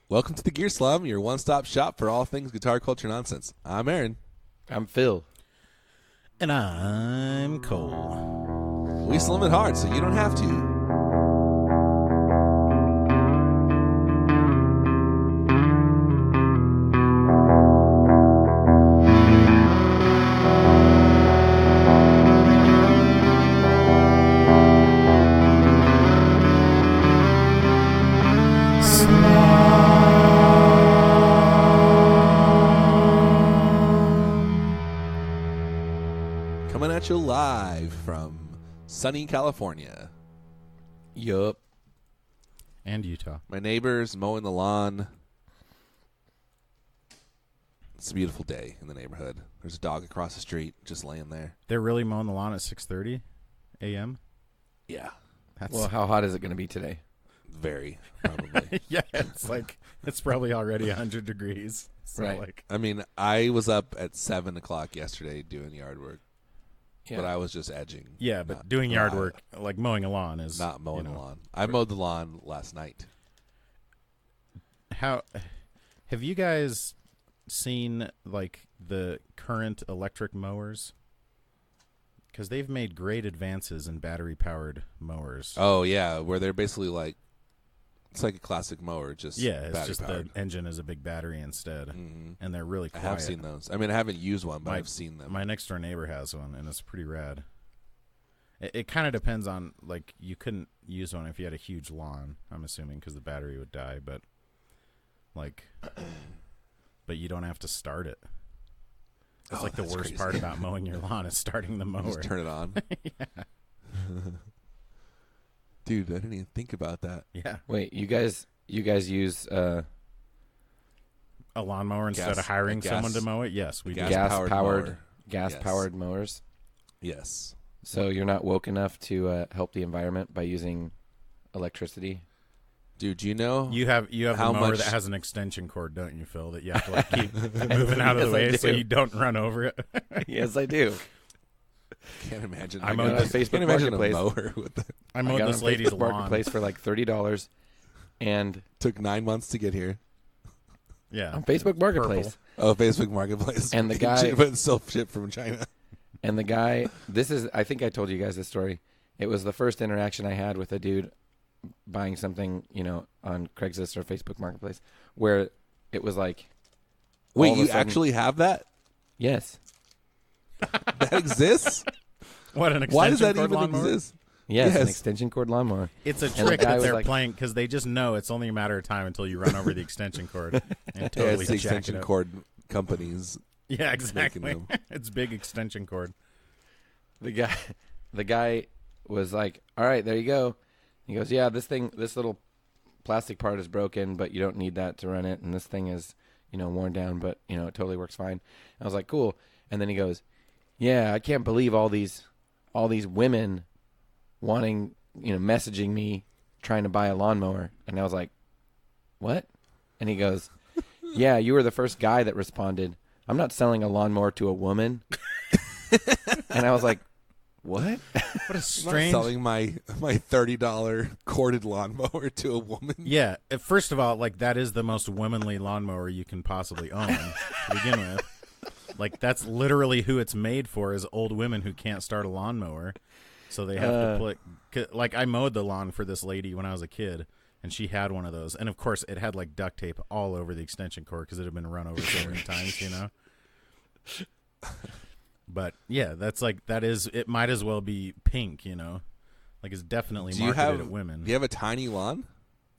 Welcome to the Gear Slum, your one-stop shop for all things guitar culture nonsense. I'm Aaron. I'm Phil. And I'm Cole. We slum it hard, so you don't have to. Coming at you live from sunny California. Yup. And Utah. My neighbor's mowing the lawn. It's a beautiful day in the neighborhood. There's a dog across the street just laying there. They're really mowing the lawn at 6:30 a.m.? Yeah, Well, how hot is it going to be today? very, probably. Yeah, it's probably already 100 degrees. So Right. I mean, I was up at 7 o'clock yesterday doing yard work, Yeah. but I was just edging. yeah, but doing yard work, like mowing a lawn, is Not mowing the lawn. I mowed the lawn last night. How have you guys seen like the current electric mowers? Because they've made great advances in battery-powered mowers. Oh, yeah, where they're basically like, it's like a classic mower, just Yeah, it's battery just powered. the engine is a big battery instead, and they're really I quiet. have seen those. I mean, I haven't used one, but I've seen them. My next door neighbor has one, and it's pretty rad. It kind of depends on, like, you couldn't use one if you had a huge lawn, I'm assuming, because the battery would die, but, like, but you don't have to start it. It's like the that's worst crazy. part about mowing your lawn is starting the mower. Just turn it on. Yeah. Dude, I didn't even think about that. Yeah. Wait, you guys use A lawnmower instead Gas- of hiring a gas- someone to mow it? Yes, we do. gas- Powered gas-powered mower. mowers? Yes. So you're not woke enough to help the environment by using electricity? Dude, do you know? You have How a mower much- that has an extension cord, don't you, Phil? That you have to like keep moving out of Yes, the way I so do. you don't run over it. Yes, I do. Can't imagine. I I mowed on the the Facebook can't imagine a Marketplace. mower with the, I I mowed got this on lady's Facebook lawn. Marketplace for like $30, and took 9 months to get here. Yeah, on Facebook Marketplace, Oh, Facebook Marketplace. And the guy- but it's still shipped from China. and the guy. I think I told you guys this story. It was the first interaction I had with a dude buying something, on Craigslist or Facebook Marketplace, where it was like, Wait, all of a you sudden- actually have that? yes, That exists? What an extension Why does that cord even lawnmower? exist? yes, an Yes. extension cord lawnmower. It's a the trick guy that was they're like- playing because they just know it's only a matter of time until you run over the extension cord and Yeah, totally it's the jack it extension up. cord companies. Yeah, exactly. them. It's big extension cord. The guy was like, "All right, there you go." He goes, "Yeah, this little plastic part is broken, but you don't need that to run it, and this thing is, worn down, but it totally works fine." I was like, "Cool." And then he goes, "Yeah, I can't believe all these women wanting, messaging me trying to buy a lawnmower." And I was like, "What?" And he goes, "Yeah, you were the first guy that responded. I'm not selling a lawnmower to a woman." And I was like, "What?" What a I'm not strange. selling my $30 corded lawnmower to a woman. Yeah, first of all, like that is the most womanly lawnmower you can possibly own to begin with. Like that's literally who it's made for is old women who can't start a lawnmower, so they have to put. Like I mowed the lawn for this lady when I was a kid, and she had one of those, and of course it had like duct tape all over the extension cord because it had been run over so many times, But yeah, it might as well be pink, like it's definitely marketed at women. Do you have a tiny lawn?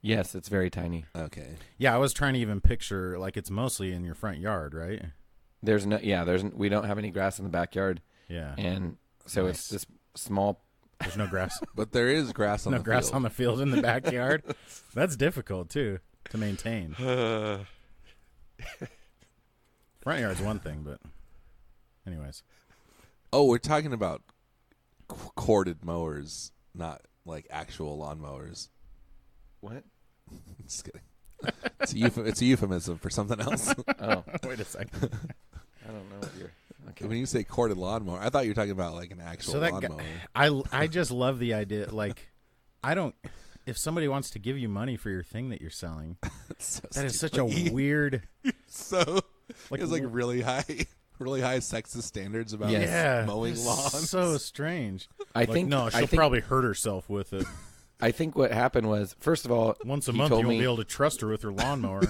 Yes, it's very tiny. Okay. Yeah, I was trying to even picture like it's mostly in your front yard, right? We don't have any grass in the backyard, Yeah, and so Nice. it's this small. there's no grass, But there is grass on no the grass field. on the field in the backyard. That's difficult too to maintain. Front yard's one thing, but anyways, Oh, we're talking about corded mowers, not like actual lawnmowers. What? Just kidding. It's a euphemism for something else. Oh, wait a second. I don't know what you're. Okay. When you say corded lawnmower, I thought you were talking about like an actual So that lawnmower. I just love the idea. Like, I don't. If somebody wants to give you money for your thing that you're selling, So That is such stupid. a weird. So Like, it's like really high sexist standards about Yeah, mowing it's lawns. so strange. I think no, she'll probably hurt herself with it. I think what happened was, first of all, Once a he month, you told won't me, be able to trust her with her lawnmower.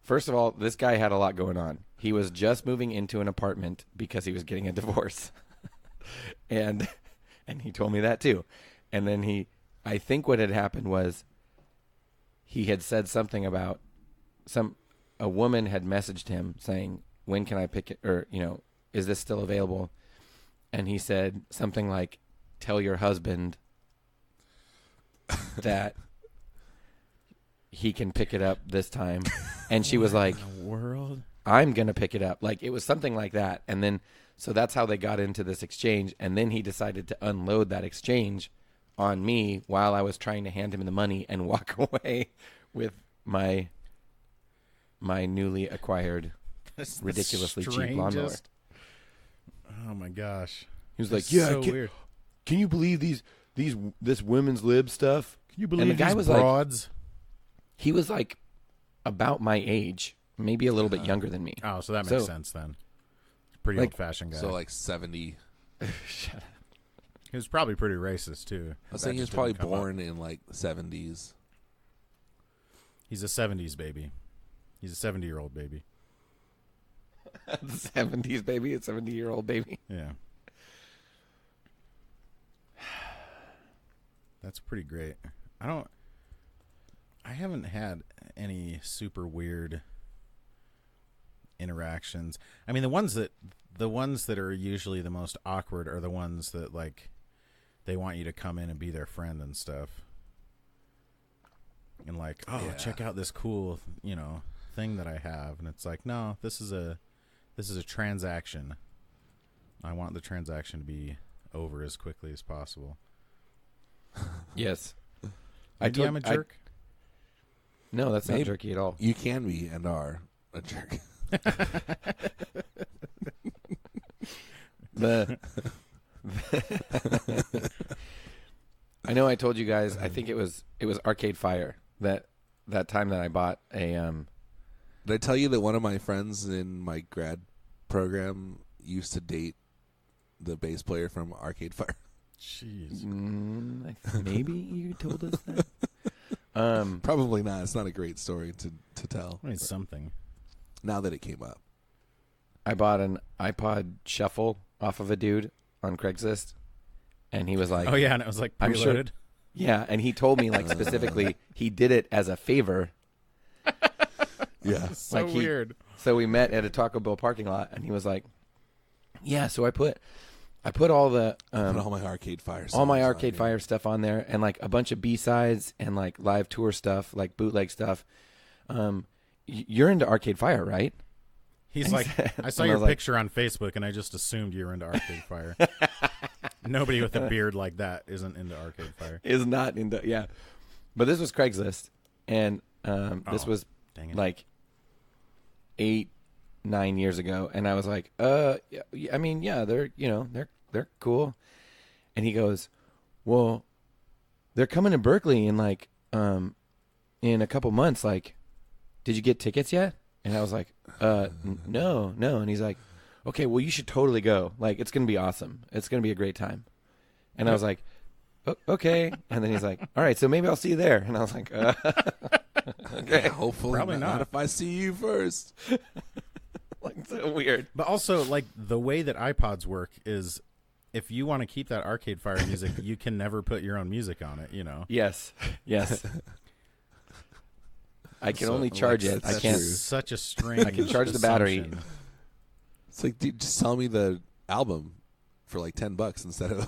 First of all, this guy had a lot going on. He was just moving into an apartment because he was getting a divorce. and he told me that too. And then I think what had happened was he had said something about a woman had messaged him saying, when can I pick it? Or, is this still available? And he said something like, tell your husband that he can pick it up this time. And she was like, World. I'm going to pick it up. Like, it was something like that. And then, so that's how they got into this exchange. And then he decided to unload that exchange on me while I was trying to hand him the money and walk away with my newly acquired, ridiculously cheap lawnmower. Oh my gosh. He was like, That's yeah, so weird. Can you believe this women's lib stuff? Can you believe and the guy these was broads? He was like about my age, maybe a little bit younger than me. Oh, so that makes sense then. Pretty Like- old-fashioned guy. So like 70. Shut up. He was probably pretty racist too. I was That saying he was just probably didn't come up. born in like the 70s. He's a 70s baby. He's a 70-year-old baby. 70s baby, a 70-year-old baby. Yeah. That's pretty great. I haven't had any super weird interactions. I mean, the ones that are usually the most awkward are the ones that like they want you to come in and be their friend and stuff. And like, oh, Yeah. check out this cool, thing that I have. And it's like, no, this is a transaction. I want the transaction to be over as quickly as possible. Yes. Maybe I'm a jerk. No, that's not Maybe. jerky at all. You can be and are a jerk. I know I told you guys, I think it was Arcade Fire that time that I bought a Did I tell you that one of my friends in my grad program used to date the bass player from Arcade Fire? Jeez. maybe you told us that. Probably not. It's not a great story to tell. I mean, something. Now that it came up. I bought an iPod Shuffle off of a dude on Craigslist, and he was like, Oh yeah, and it was like I'm preloaded. sure- yeah, and he told me like specifically he did it as a favor. Yeah. So Like he- weird. So we met at a Taco Bell parking lot, and he was like, yeah, so I put all the Put all my Arcade Fire all my songs on Arcade here. Fire stuff on there, and like a bunch of B-sides and like live tour stuff, like bootleg stuff. You're into Arcade Fire, right? He's And like, he said- I saw and I your was like- picture on Facebook, and I just assumed you were into Arcade Fire. Nobody with a beard like that isn't into Arcade Fire. Is not into, yeah. But this was Craigslist, and this Oh, was dang it. like 8-9 years ago, and I was like, yeah, I mean, yeah, they're they're cool. And he goes, well, they're coming to Berkeley in like in a couple months. Like, did you get tickets yet? And I was like, no. And he's like, okay, well, you should totally go. Like, it's gonna be awesome. It's gonna be a great time. And I was like, okay. And then he's like, all right, so maybe I'll see you there. And I was like, okay. Hopefully Probably not. if I see you first. Like, so weird. But also, like, the way that iPods work is if you want to keep that Arcade Fire music, you can never put your own music on it, Yes. I can So, only charge like, it. I that's can't. true. Such a strange I can charge the battery. assumption. It's like, dude, just sell me the album for like $10 instead of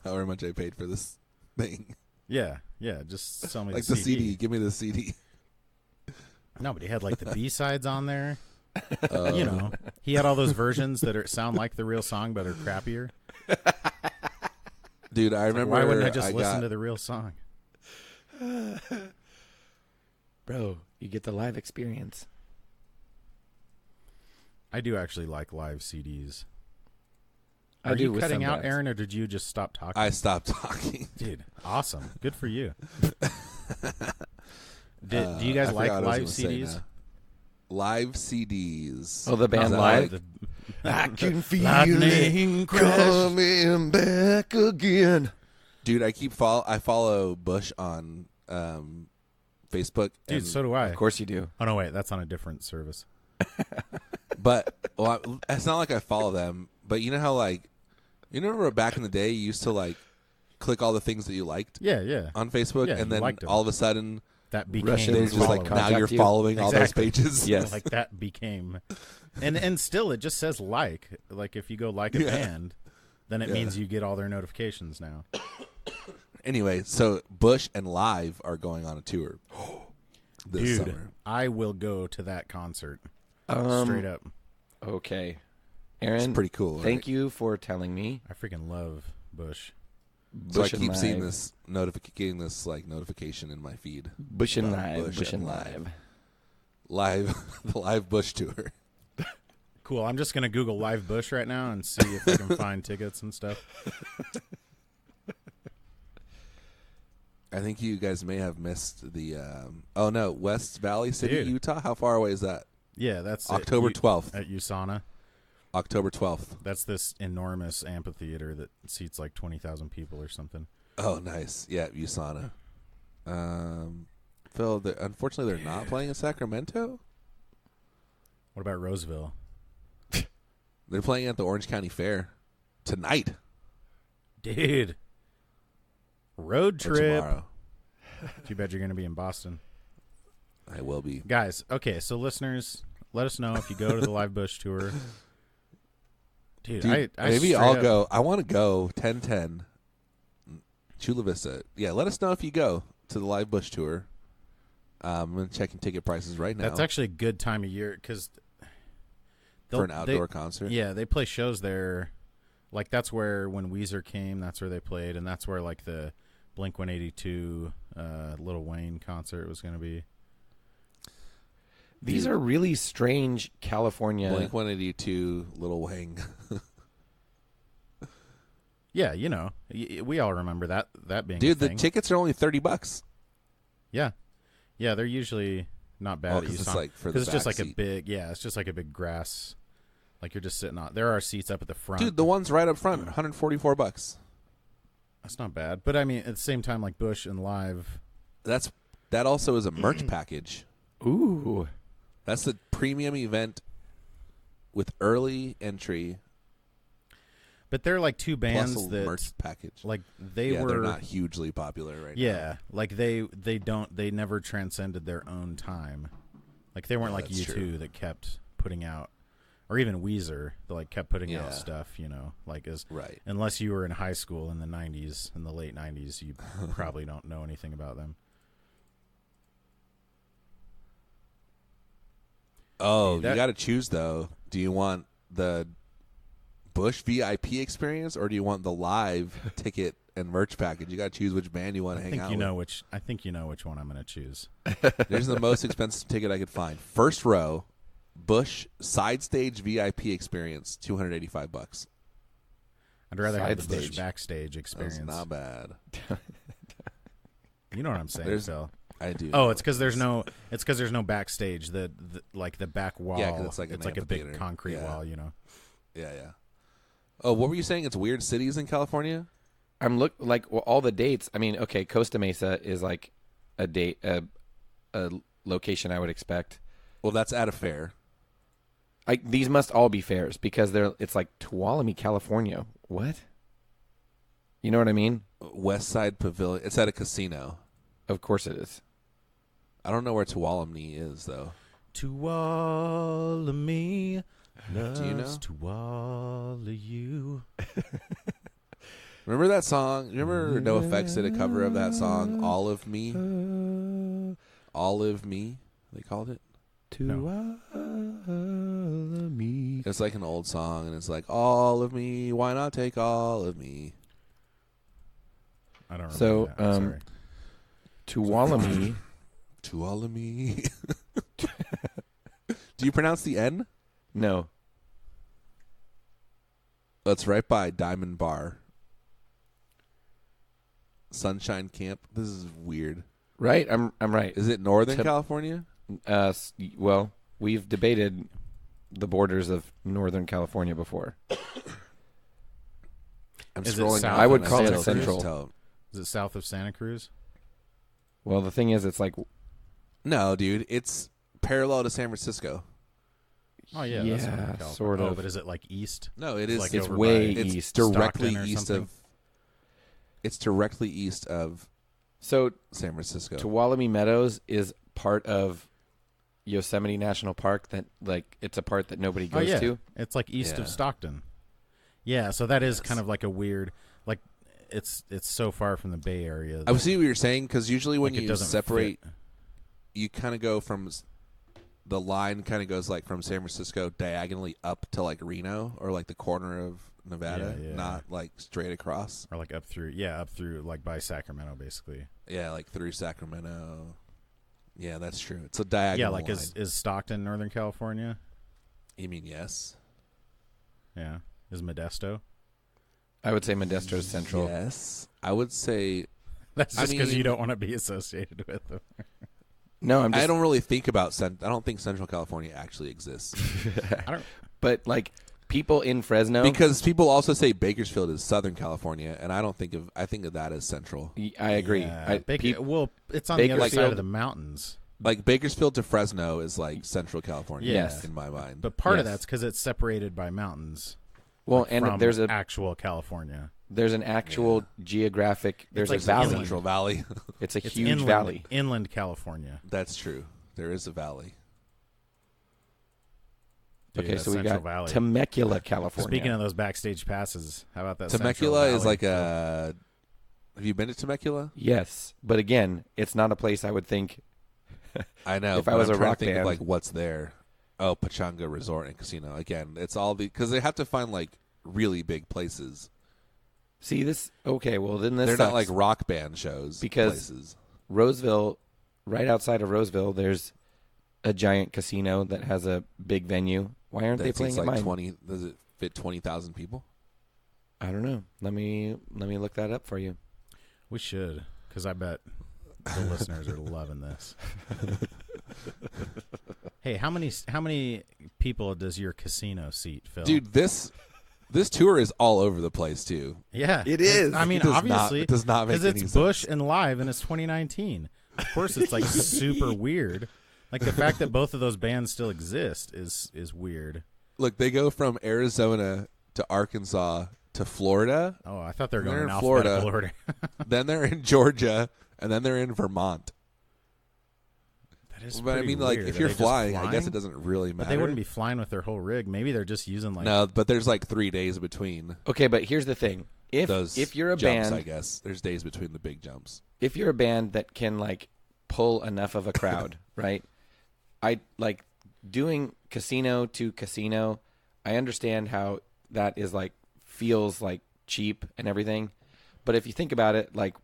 however much I paid for this thing. Yeah, just sell me Like the the CD. Give me the CD. No, but he had like the B-sides on there. He had all those versions that sound like the real song but are crappier. Dude, I remember. Why wouldn't I just listen got, to the real song? Bro, you get the live experience. I do actually like live CDs. I Are do you with cutting some out, bands. Aaron, or did you just stop talking? I stopped talking. Dude, awesome. Good for you. Do you guys I like forgot what I live was gonna say CDs? now. Live CDs. Oh, the band that Live? like- I can feel Lightning it crash. coming back again. Dude, I follow Bush on Facebook. Dude, and- so do I. Of course you do. Oh, no, wait. That's on a different service. But it's not like I follow them. But you know how you remember back in the day you used to like click all the things that you liked Yeah, yeah. on Facebook, Yeah, and you then liked 'em. all of a sudden That Russians became they Russians just like will following. now contact you're you. following all those Exactly. pages. Yes. Like that became, and still it just says like if you go like a Yeah. band, then it Yeah. means you get all their notifications now. Anyway, so Bush and Live are going on a tour this Dude, summer. I will go to that concert straight up. Okay. Aaron, It's pretty cool. thank right? you for telling me. I freaking love Bush. So I Bush and keep seeing Live. this getting this like notification in my feed. Bush and about Live. Bush and Live. The live Bush tour. Cool. I'm just gonna Google Live Bush right now and see if I can find tickets and stuff. I think you guys may have missed the. Oh no, West Valley City, Dude. Utah. How far away is that? Yeah, that's October 12th. at USANA. October 12th. That's this enormous amphitheater that seats like 20,000 people or something. Oh, nice. Yeah, USANA. Phil, unfortunately, they're not playing in Sacramento. What about Roseville? They're playing at the Orange County Fair tonight. Dude. Road Or trip. tomorrow. Too bad you're going to be in Boston. I will be. Guys, okay, so listeners, let us know if you go to the Live Bush tour. Dude, Dude, I maybe straight I'll up- go. I want to go 10-10 Chula Vista. Yeah, let us know if you go to the Live Bush tour. I'm checking ticket prices right now. That's actually a good time of year because for an outdoor concert. Yeah, they play shows there. Like that's where when Weezer came, that's where they played, and that's where like the Blink 182 Lil Wayne concert was going to be. These are really strange California. Blink 182, Little Wang. Yeah, you know, we all remember that being Dude, a the thing. tickets are only $30. Yeah, they're usually not bad. Oh, at 'cause it's USANA. like for the 'Cause it's just back like seat. it's just like a big grass. Like you're just sitting on. There are seats up at the front. Dude, the one's right up front, $144. That's not bad. But I mean, at the same time, like Bush and Live. That also is a merch package. Ooh. That's the premium event with early entry But they're like two bands plus a that merch package. like they yeah, were they're not hugely popular right now. Yeah, like they never transcended their own time. Like they weren't like that's U2 true. that kept putting out, or even Weezer that like kept putting Yeah. out stuff. You know, like Right. unless you were in high school in the '90s, in the late '90s, you probably don't know anything about them. Oh, That- you got to choose though. Do you want the Bush VIP experience or do you want the live ticket and merch package? You got to choose which band you want to hang out with. I think you know which one I'm going to choose. There's the most expensive ticket I could find. First row, Bush side stage VIP experience, $285. I'd rather have Side the Bush stage. backstage That's experience. not bad. You know what I'm saying, There's- Phil? I do. Oh, know it's because there's this. no. It's because there's no backstage. The like the back wall. Yeah, 'cause it's like an a big amphitheater. concrete Yeah. wall. You know. Yeah, yeah. Oh, what were you saying? It's weird cities in California? I'm all the dates. I mean, okay, Costa Mesa is like a date, a location I would expect. Well, that's at a fair. These must all be fairs because it's like Tuolumne, California. What? You know what I mean? West Side Pavilion. It's at a casino. Of course it is. I don't know where Tuolumne is, though. Tuolumne loves Do you know? Tuoluyou. Remember that song? Remember No Effects did a cover of that song, All of Me? All of Me, they called it? Tuolumne. It's like an old song, and it's like, all of me, why not take all of me? I don't remember So, that. I'm sorry. Tuolumne. Tuolumne. Do you pronounce the N? No. It's right by Diamond Bar. Sunshine Camp. This is weird. Right? I'm right. Is it Northern California? Well, we've debated the borders of Northern California before. I'm Is it scrolling. south down I would and call it still can't central. tell. Is it south of Santa Cruz? Well, the thing is, it's like No, dude, it's parallel to San Francisco. Oh yeah, Yeah, that's Northern California. sort of. Oh, but is it like east? No, it is. Like it's over way by- it's east. directly Stockton or east something? of. It's directly east of So San Francisco. Tuolumne Meadows is part of Yosemite National Park. That like it's a part that nobody Oh goes yeah, to. it's like east Yeah. of Stockton. Yeah, so that is kind of like a weird, like it's so far from the Bay Area. I see what you're saying because usually when like, it you doesn't separate, fit. you kind of go from the line kind of goes like from San Francisco diagonally up to like Reno or like the corner of Nevada, Yeah, yeah. not like straight across. Or like up through like by Sacramento, basically. Yeah, like through Sacramento. Yeah, that's true. It's a diagonal. Yeah, like line. is Stockton Northern California? You mean yes? Yeah, is Modesto? I would say Modesto is central. Yes, I would say. That's I just because you mean- don't want to be associated with them. No, I'm just. I don't really think about. I don't think Central California actually exists But like people in Fresno, because people also say Bakersfield is Southern California, and I don't think of. I think of that as central. I agree. Yeah, Peop- well, it's on the other side Bakersfield- of the mountains. Like Bakersfield to Fresno is like Central California. Yes. in my mind. But part of Yes. that's because it's separated by mountains. well, like, and from there's a actual California. there's an actual geographic. There's like a valley. inland. Central Valley. It's a It's huge inland, valley. inland California. That's true. There is a valley. Dude, Okay, that's so we Central got Valley. Temecula, California. Speaking of those backstage passes, how about that? Central Temecula is Valley? like a. Have you been to Temecula? Yes, but again, it's not a place I would think. I know. If I but was I'm a trying rock to think band. of like what's there. Oh, Pachanga Resort and Casino. Again, it's all because they have to find like really big places. See this? Okay, well then this They're sucks. not like rock band shows. Because- places. Roseville, right outside of Roseville, there's a giant casino that has a big venue. Why aren't they That playing seats at like mine? 20. Does it fit 20,000 people? I don't know. Let me look that up for you. We should, because I bet the listeners are loving this. Hey, how many people does your casino seat fill? Dude, this tour is all over the place too. Yeah, It is. I mean, It does not- obviously, it does not make because any it's sense. Bush and live, and it's 2019. Of course, it's like super weird. Like the fact that both of those bands still exist is weird. Look, they go from Arizona to Arkansas to Florida, Oh, I thought they were They're going in in alphabetical Florida. order. then they're in Georgia, and then they're in Vermont. That is But I pretty mean, like, weird. if Are you're they just flying, I guess it doesn't really But matter. they wouldn't be flying with their whole rig. Maybe they're just using like No, but there's like 3 days between Okay, but here's the thing: those if you're a jumps, band, I guess there's days between the big jumps. if you're a band that can like pull enough of a crowd, right? I like doing casino to casino. I understand how that is like feels like cheap and everything, but if you think about it, like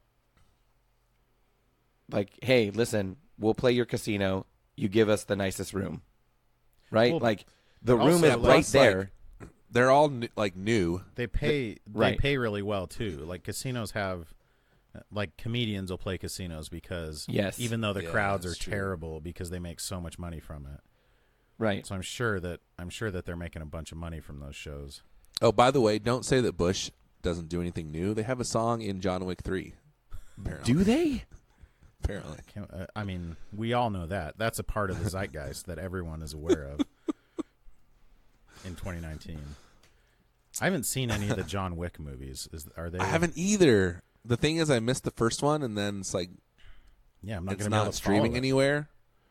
hey, listen, we'll play your casino. You give us the nicest room, right? Well, like the but room also, is like, right it's like- there. They're all like new. they pay Right. they pay really well too. Like casinos have like comedians will play casinos because Yes. even though the Yeah, crowds are that's true. terrible because they make so much money from it. Right. So I'm sure that they're making a bunch of money from those shows. Oh, by the way, don't say that Bush doesn't do anything new. They have a song in John Wick 3. Apparently. Do they? Apparently. I mean, we all know that. That's a part of the zeitgeist that everyone is aware of in 2019. I haven't seen any of the John Wick movies. Are they? I haven't either. The thing is, I missed the first one, and then it's like Yeah, I'm not it's going to be able not to streaming follow it. anywhere.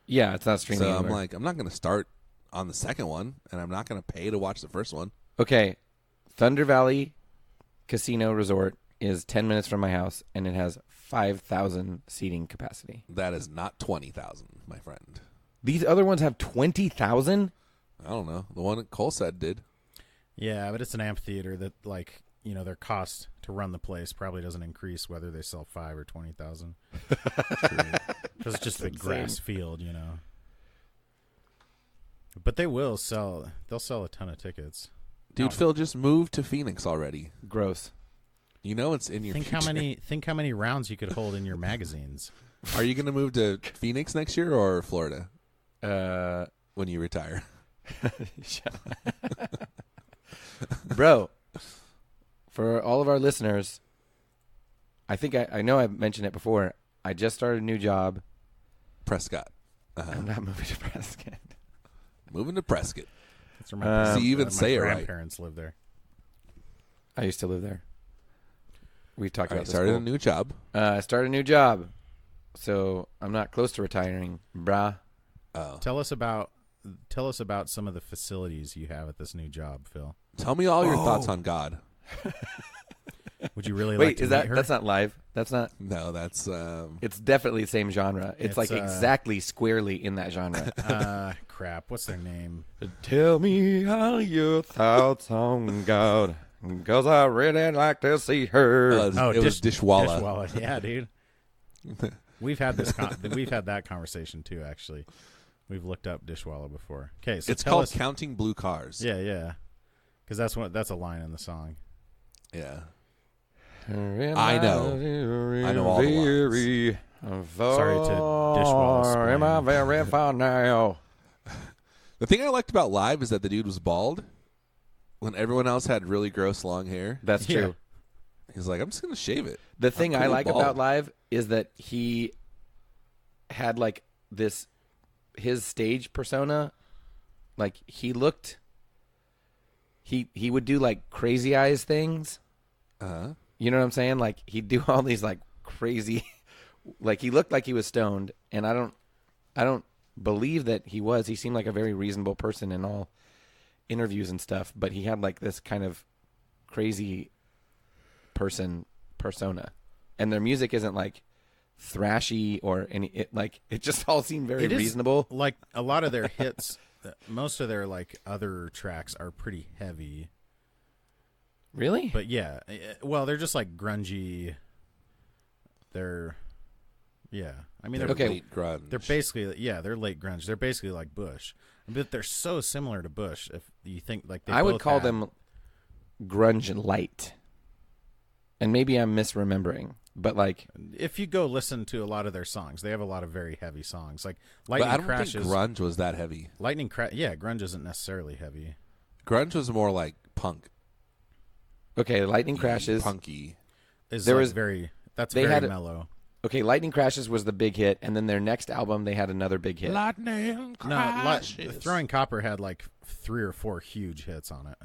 Yeah, it's not streaming. So I'm anywhere. like, I'm not going to start on the second one, and I'm not going to pay to watch the first one. Okay, Thunder Valley Casino Resort is 10 minutes from my house, and it has 5,000 seating capacity. That is not 20,000, my friend. These other ones have 20,000? I don't know. The one that Cole said did. Yeah, but it's an amphitheater that, like, you know, their cost to run the place probably doesn't increase whether they sell 5 or 20,000. Because it's just a big grass field, you know. But they'll sell a ton of tickets. Dude, Now, Phil just moved to Phoenix already. Gross. You know it's in your think future. how many rounds you could hold in your magazines. Are you going to move to Phoenix next year or Florida when you retire? Bro, for all of our listeners, I think I know I've mentioned it before. I just started a new job. Prescott. I'm not moving to Prescott. Moving to Prescott. That's where my, See, you even my say it right. grandparents live there. I used to live there. We talked All about right, this. started a new job. I started a new job, so I'm not close to retiring, brah. Oh. Tell us about some of the facilities you have at this new job, Phil. Tell me all your thoughts on God. Would you really Wait, like to is meet that her? that's not live? That's not. No, that's It's definitely the same genre. It's like exactly squarely in that genre. Crap. What's their name? Tell me all your thoughts on God, 'cause I really like to see her. it was Dishwalla. Dishwalla. Yeah, dude. We've had this. We've had that conversation too. Actually, we've looked up Dishwalla before. Okay, so It's tell called us. Counting Blue Cars. Yeah. Because that's a line in the song. Yeah. I know all the lines. Sorry to Dishwalla. Am I very far now? The thing I liked about Live is that the dude was bald when everyone else had really gross long hair. That's Yeah. true. He's like, I'm just going to shave it. The thing I cool like bald. about Live is that he had like his stage persona, like he looked, he would do like crazy eyes things. Uh-huh. You know what I'm saying? Like he'd do all these like crazy, like he looked like he was stoned, and I don't believe that he was. He seemed like a very reasonable person in all interviews and stuff, but he had like this kind of crazy persona, and their music isn't like thrashy or any. It just all seemed very It is, reasonable. like a lot of their hits, most of their like other tracks are pretty heavy. Really? But yeah, well, they're just like grungy. I mean, they're Okay. Late grunge. They're basically they're late grunge. They're basically like Bush, but they're so similar to Bush. If you think like they I would both call had- them grunge light, and maybe I'm misremembering, but like If you go listen to a lot of their songs, they have a lot of very heavy songs. Like But Lightning I don't Crashes. think grunge was that heavy. Grunge isn't necessarily heavy. Grunge was more like punk. okay, Lightning Crashes. Punky. That's very mellow. Okay, Lightning Crashes was the big hit, and then their next album they had another big hit. Lightning crashes. Throwing Copper had like 3 or 4 huge hits on it.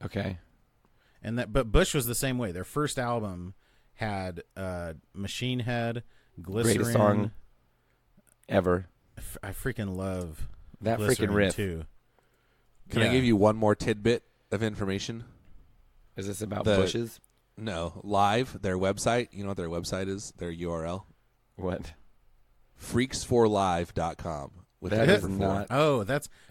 Okay. But Bush was the same way. Their first album had Machine Head, Glycerin. Greatest song ever. I freaking love That Glycerin freaking riff. too. Can I give you one more tidbit of information? Is this about The- bushes? No. Live, their website. You know what their website is? Their URL? What? freaksforlive.com. With That the is number not. Oh,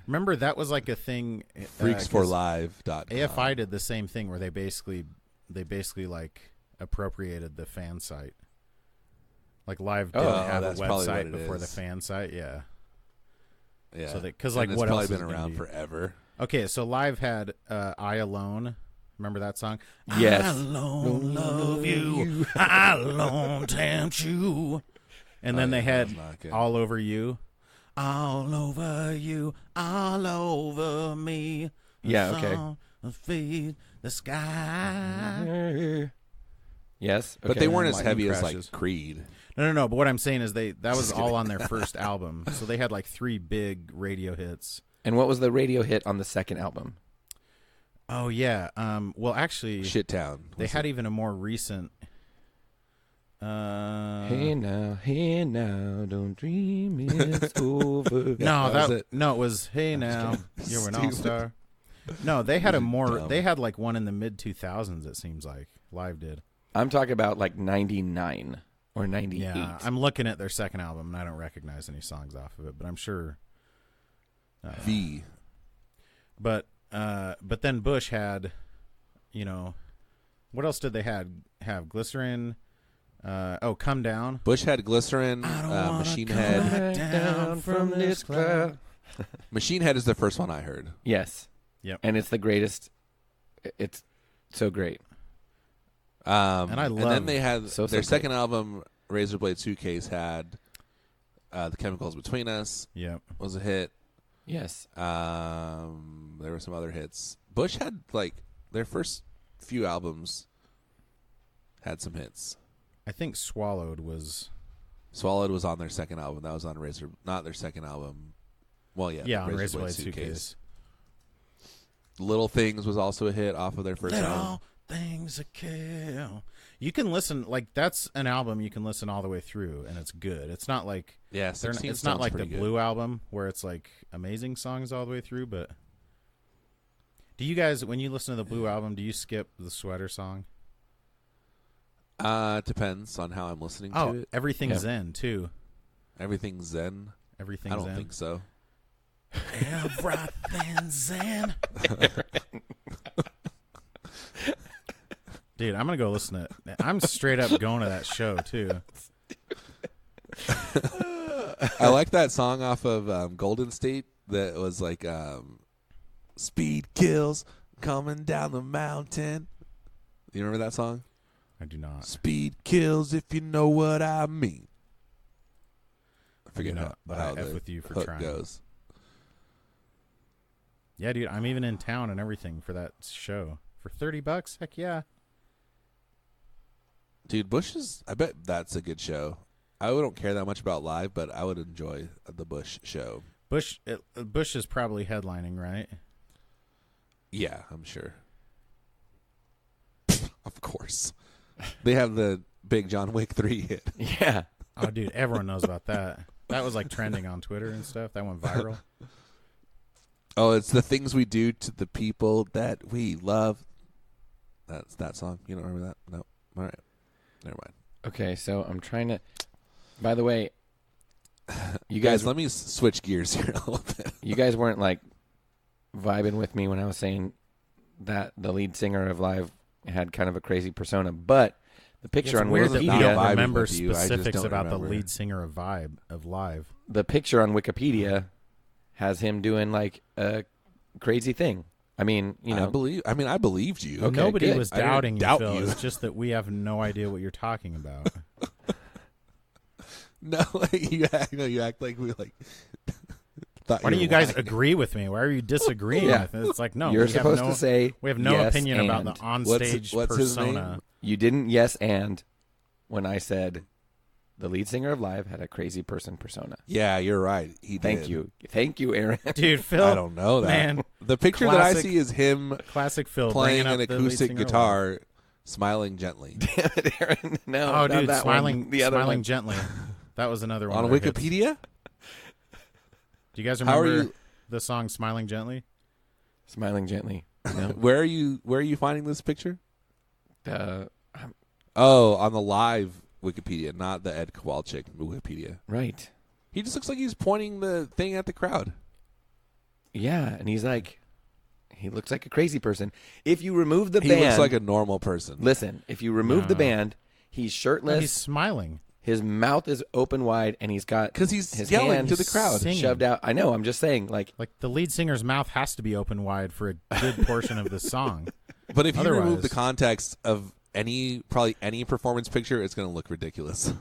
remember that was like a thing. freaksforlive.com. AFI did the same thing where they basically like appropriated the fan site. Like Live didn't have a that's probably website what it before the is. fan site. Yeah. Yeah. So because And like it's what probably else been is it gonna around be? forever. Okay, so Live had "I Alone." Remember that song? Yes. I alone love you. I alone tempt you. And then they had that's not good. "All Over You." All over you, all over me. The Yeah, okay. sun, the feet, the sky. Yes. But okay. they weren't as Lightning heavy as Crashes. like Creed. No. But what I'm saying is that was all on their first album. So they had like 3 big radio hits. And what was the radio hit on the second album? Oh yeah. Well, actually, Shit Town. they had even a more recent. Hey now, don't dream it's over. No, That was it. it was "Hey Now, You're an Stupid. All-Star." No, they had a more. Dumb. They had like one in the mid 2000s. It seems like Live did. I'm talking about like 99 or 98. Yeah, I'm looking at their second album and I don't recognize any songs off of it, but I'm sure. V. But then Bush had, what else did they have? Glycerin. Come Down. Bush had Glycerin, Machine Head. Down from this cloud. Machine Head is the first one I heard. Yes. Yep. And it's the greatest. It's so great. And I And love then they had So their great. second album Razorblade Suitcase had The Chemicals Between Us. Yep. Was a hit. Yes. There were some other hits. Bush had, like, their first few albums had some hits. I think Swallowed was on their second album. That was on not their second album. Well, yeah. Yeah, on Razorblade Suitcase. Little Things was also a hit off of their first album. Little Things that kill. You can listen, like, that's an album you can listen all the way through, and it's good. It's not like... Yeah, it's not like the Blue album, where it's, like, amazing songs all the way through, but... Do you guys, when you listen to the Blue album, do you skip the Sweater song? Depends on how I'm listening to it. Everything's Zen, too. Everything's Zen? Everything's I don't Zen. think so. Everything's Zen. Dude, I'm going to go listen to it. I'm straight up going to that show, too. I like that song off of Golden State that was like, Speed Kills Coming Down the Mountain. You remember that song? I do not. Speed kills, if you know what I mean. I forget how I F with you for hook trying. goes. Yeah, dude, I'm even in town and everything for that show. For $30? Heck yeah. Dude, I bet that's a good show. I don't care that much about live, but I would enjoy the Bush show. Bush is probably headlining, right? Yeah, I'm sure. Of course. They have the big John Wick 3 hit. Yeah. Oh, dude, everyone knows about that. That was like trending on Twitter and stuff. That went viral. Oh, it's the things we do to the people that we love. That's that song. You don't remember that? No. All right. Never mind. Okay, so I'm trying to... By the way, you guys, let me switch gears here a little bit. You guys weren't, like, vibing with me when I was saying that the lead singer of Live had kind of a crazy persona, but the picture on weird that we don't Wikipedia... remember specifics about the lead singer of Live. The picture on Wikipedia has him doing, like, a crazy thing. I mean, you know... I believed you. Okay, Nobody good. was doubting you, Phil. you. It's just that we have no idea what you're talking about. No, you act like we like. Why don't you guys agree with me? Why are you disagreeing with me? It's like, no, you're supposed to say we have no yes opinion and. about the onstage what's his persona. name? You didn't yes and when I said the lead singer of Live had a crazy person persona. Yeah, you're right. He Thank did. you, Aaron. Dude, Phil. I don't know that. Man, the picture that I see is him classic Phil playing bringing an up the lead acoustic singer guitar, smiling gently. Damn it, Aaron. No, Oh, not dude, that smiling, one. The other smiling one. gently. That was another one On of their hits. Wikipedia? Do you guys How are remember you? the song "Smiling Gently"? Smiling gently. No. Where are you finding this picture? I'm Oh, on the live Wikipedia, not the Ed Kowalczyk Wikipedia. right. He just looks like he's pointing the thing at the crowd. Yeah, and he's like, he looks like a crazy person. If you remove the He band, looks like a normal person. listen. If you remove the No. band, he's No, shirtless. he's smiling. His mouth is open wide, and he's got Because he's his yelling hand to the crowd. singing. shoved out. I know. I'm just saying, like, Like the lead singer's mouth has to be open wide for a good portion of the song. But if you Otherwise- remove the context of probably any performance picture, it's going to look ridiculous.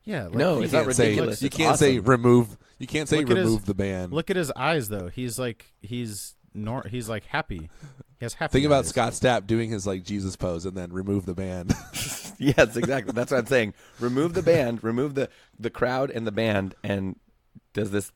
Yeah. Like, No, he it's not can't ridiculous. You It's can't say awesome. remove. You can't say Look at his- remove the band. Look at his eyes, though. He's like he's like happy. He has happy. Think about eyes. Scott Stapp doing his like Jesus pose and then remove the band. yes, exactly. That's what I'm saying. Remove the band, remove the crowd and the band, and does this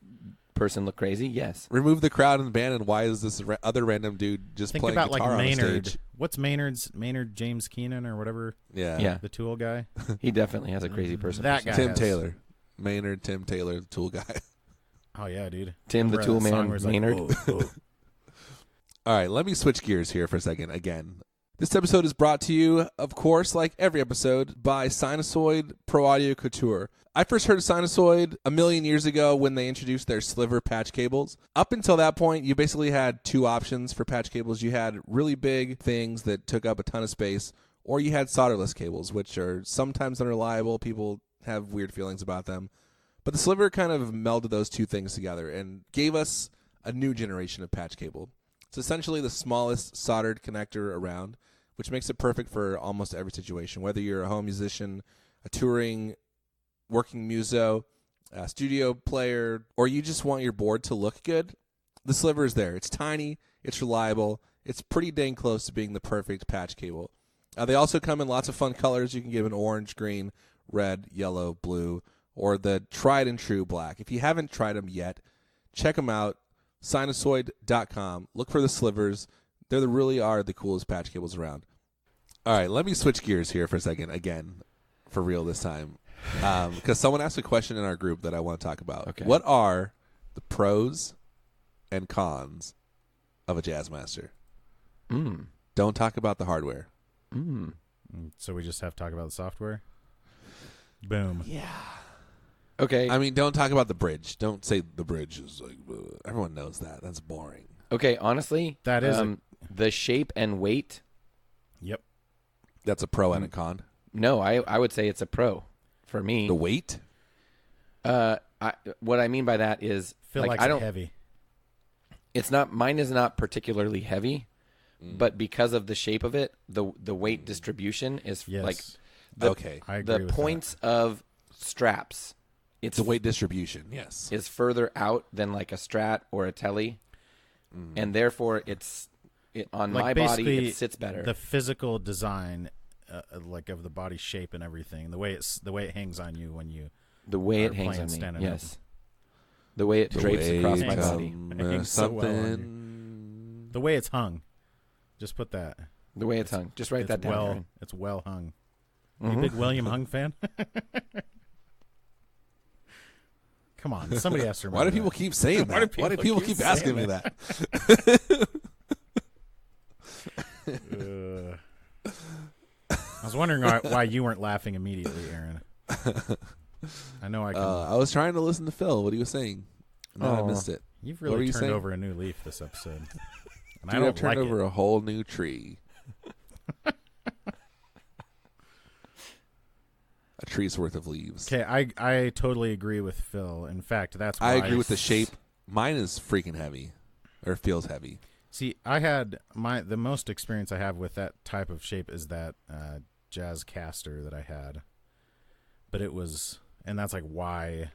person look crazy? Yes. Remove the crowd and the band, and why is this other random dude just Think playing about like guitar on a Maynard. stage? What's Maynard James Keenan or whatever, Yeah. Yeah. the Tool guy? He definitely has a crazy person. That persona. guy. Tim has- Taylor. Maynard Tim Taylor, the Tool guy. Oh yeah, dude. Tim the Remember Tool that song Man where it's like, Maynard. "Oh, oh." All right, let me switch gears here for a second again. This episode is brought to you, of course, like every episode, by Sinusoid Pro Audio Couture. I first heard of Sinusoid a million years ago when they introduced their sliver patch cables. Up until that point, you basically had two options for patch cables. You had really big things that took up a ton of space, or you had solderless cables, which are sometimes unreliable. People have weird feelings about them. But the sliver kind of melded those two things together and gave us a new generation of patch cable. It's essentially the smallest soldered connector around, which makes it perfect for almost every situation, whether you're a home musician, a touring working muso, studio player, or you just want your board to look good, the Sliver is there. It's tiny, it's reliable, it's pretty dang close to being the perfect patch cable. They also come in lots of fun colors. You can give an orange, green, red, yellow, blue, or the tried and true black. If you haven't tried them yet, check them out. Sinusoid.com. Look for the Slivers. They really are the coolest patch cables around. All right, let me switch gears here for a second. Again, for real this time. Because someone asked a question in our group that I want to talk about. Okay. What are the pros and cons of a Jazzmaster? Don't talk about the hardware. So we just have to talk about the software? Boom. Yeah. Okay. I mean, don't talk about the bridge. Don't say the bridge is like, everyone knows that. That's boring. Okay, honestly, That is the shape and weight. Yep. That's a pro and a con. No, I would say it's a pro for me. The weight? What I mean by that is Feel like I it's don't. heavy. It's not. Mine is not particularly heavy, but because of the shape of it, the weight distribution is Yes. like Okay. I agree the with points of straps. It's The weight distribution, yes. is further out than like a Strat or a Telly, and therefore on Like my body basically it sits better. The physical design, like of the body shape and everything, the way it hangs on you when you The way are it hangs playing on me, standing yes. The way it drapes across my body. It hangs so well on Something. the way it's hung. Just put that. The way it's hung. Just write that down. Aaron. It's well hung. You a big William Hung fan? Come on, somebody has to remember. Why do that. people keep saying that? Why do people keep asking me that? I was wondering why you weren't laughing immediately, Aaron. I know I can. I was trying to listen to Phil, what he was saying. No, I missed it. You've what were really you turned saying? over a new leaf this episode. And Dude, I don't I've turned like over it. a whole new tree. A tree's worth of leaves. Okay, I totally agree with Phil. In fact, that's why I agree with the shape. Mine is freaking heavy, or feels heavy. See, I had the most experience I have with that type of shape is that Jazzcaster that I had, but it was, and that's like why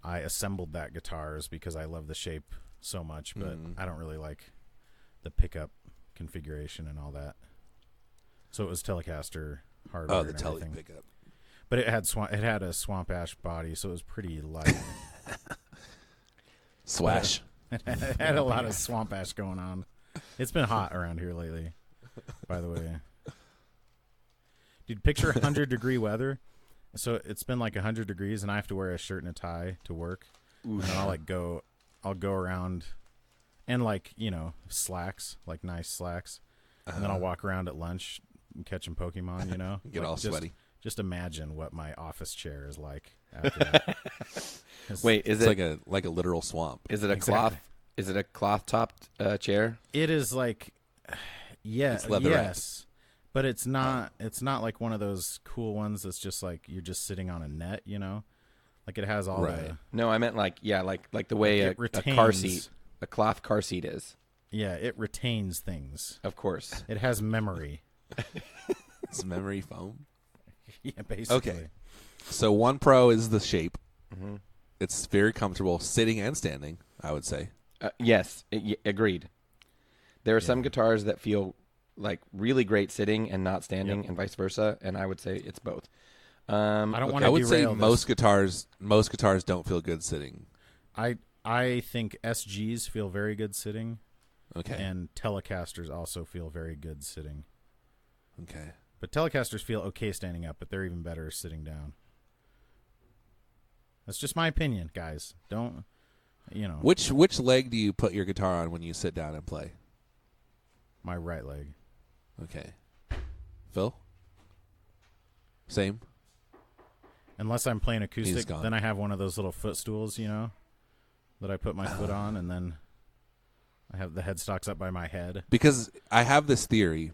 I assembled that guitar is because I love the shape so much, but I don't really like the pickup configuration and all that. So it was Telecaster hardware. Oh, the and Telly everything. pickup. But it had a swamp ash body, so it was pretty light. Swash. It had a lot of swamp ash going on. It's been hot around here lately, by the way. Dude, picture 100-degree weather. So it's been like 100 degrees, and I have to wear a shirt and a tie to work. And then I'll go around and slacks, like nice slacks. And then I'll walk around at lunch and catching Pokemon, Get all sweaty. Just imagine what my office chair is like after that. Wait, is It's it like a literal swamp. is it a Exactly. cloth? Is it a cloth topped chair? It is like, yeah, It's leatherette. yes, but it's not. It's not like one of those cool ones that's just like you're just sitting on a net, Like it has all Right. No, I meant like the way Like a it car retains- seat, a cloth car seat is. yeah, it retains things. Of course. It has memory. It's memory foam. Yeah, basically. Okay. So one pro is the shape. It's very comfortable sitting and standing, I would say. Yes, agreed. There are some guitars that feel like really great sitting and not standing, and vice versa. And I would say it's both. I don't want I to would say derail most guitars don't feel good sitting. I think SGs feel very good sitting, Okay. and Telecasters also feel very good sitting. Okay. But Telecasters feel okay standing up, but they're even better sitting down. That's just my opinion, guys. Don't, Which leg do you put your guitar on when you sit down and play? my right leg. Okay. Phil? Same? Unless I'm playing acoustic, gone. then I have one of those little footstools, that I put my foot on, and then I have the headstocks up by my head. Because I have this theory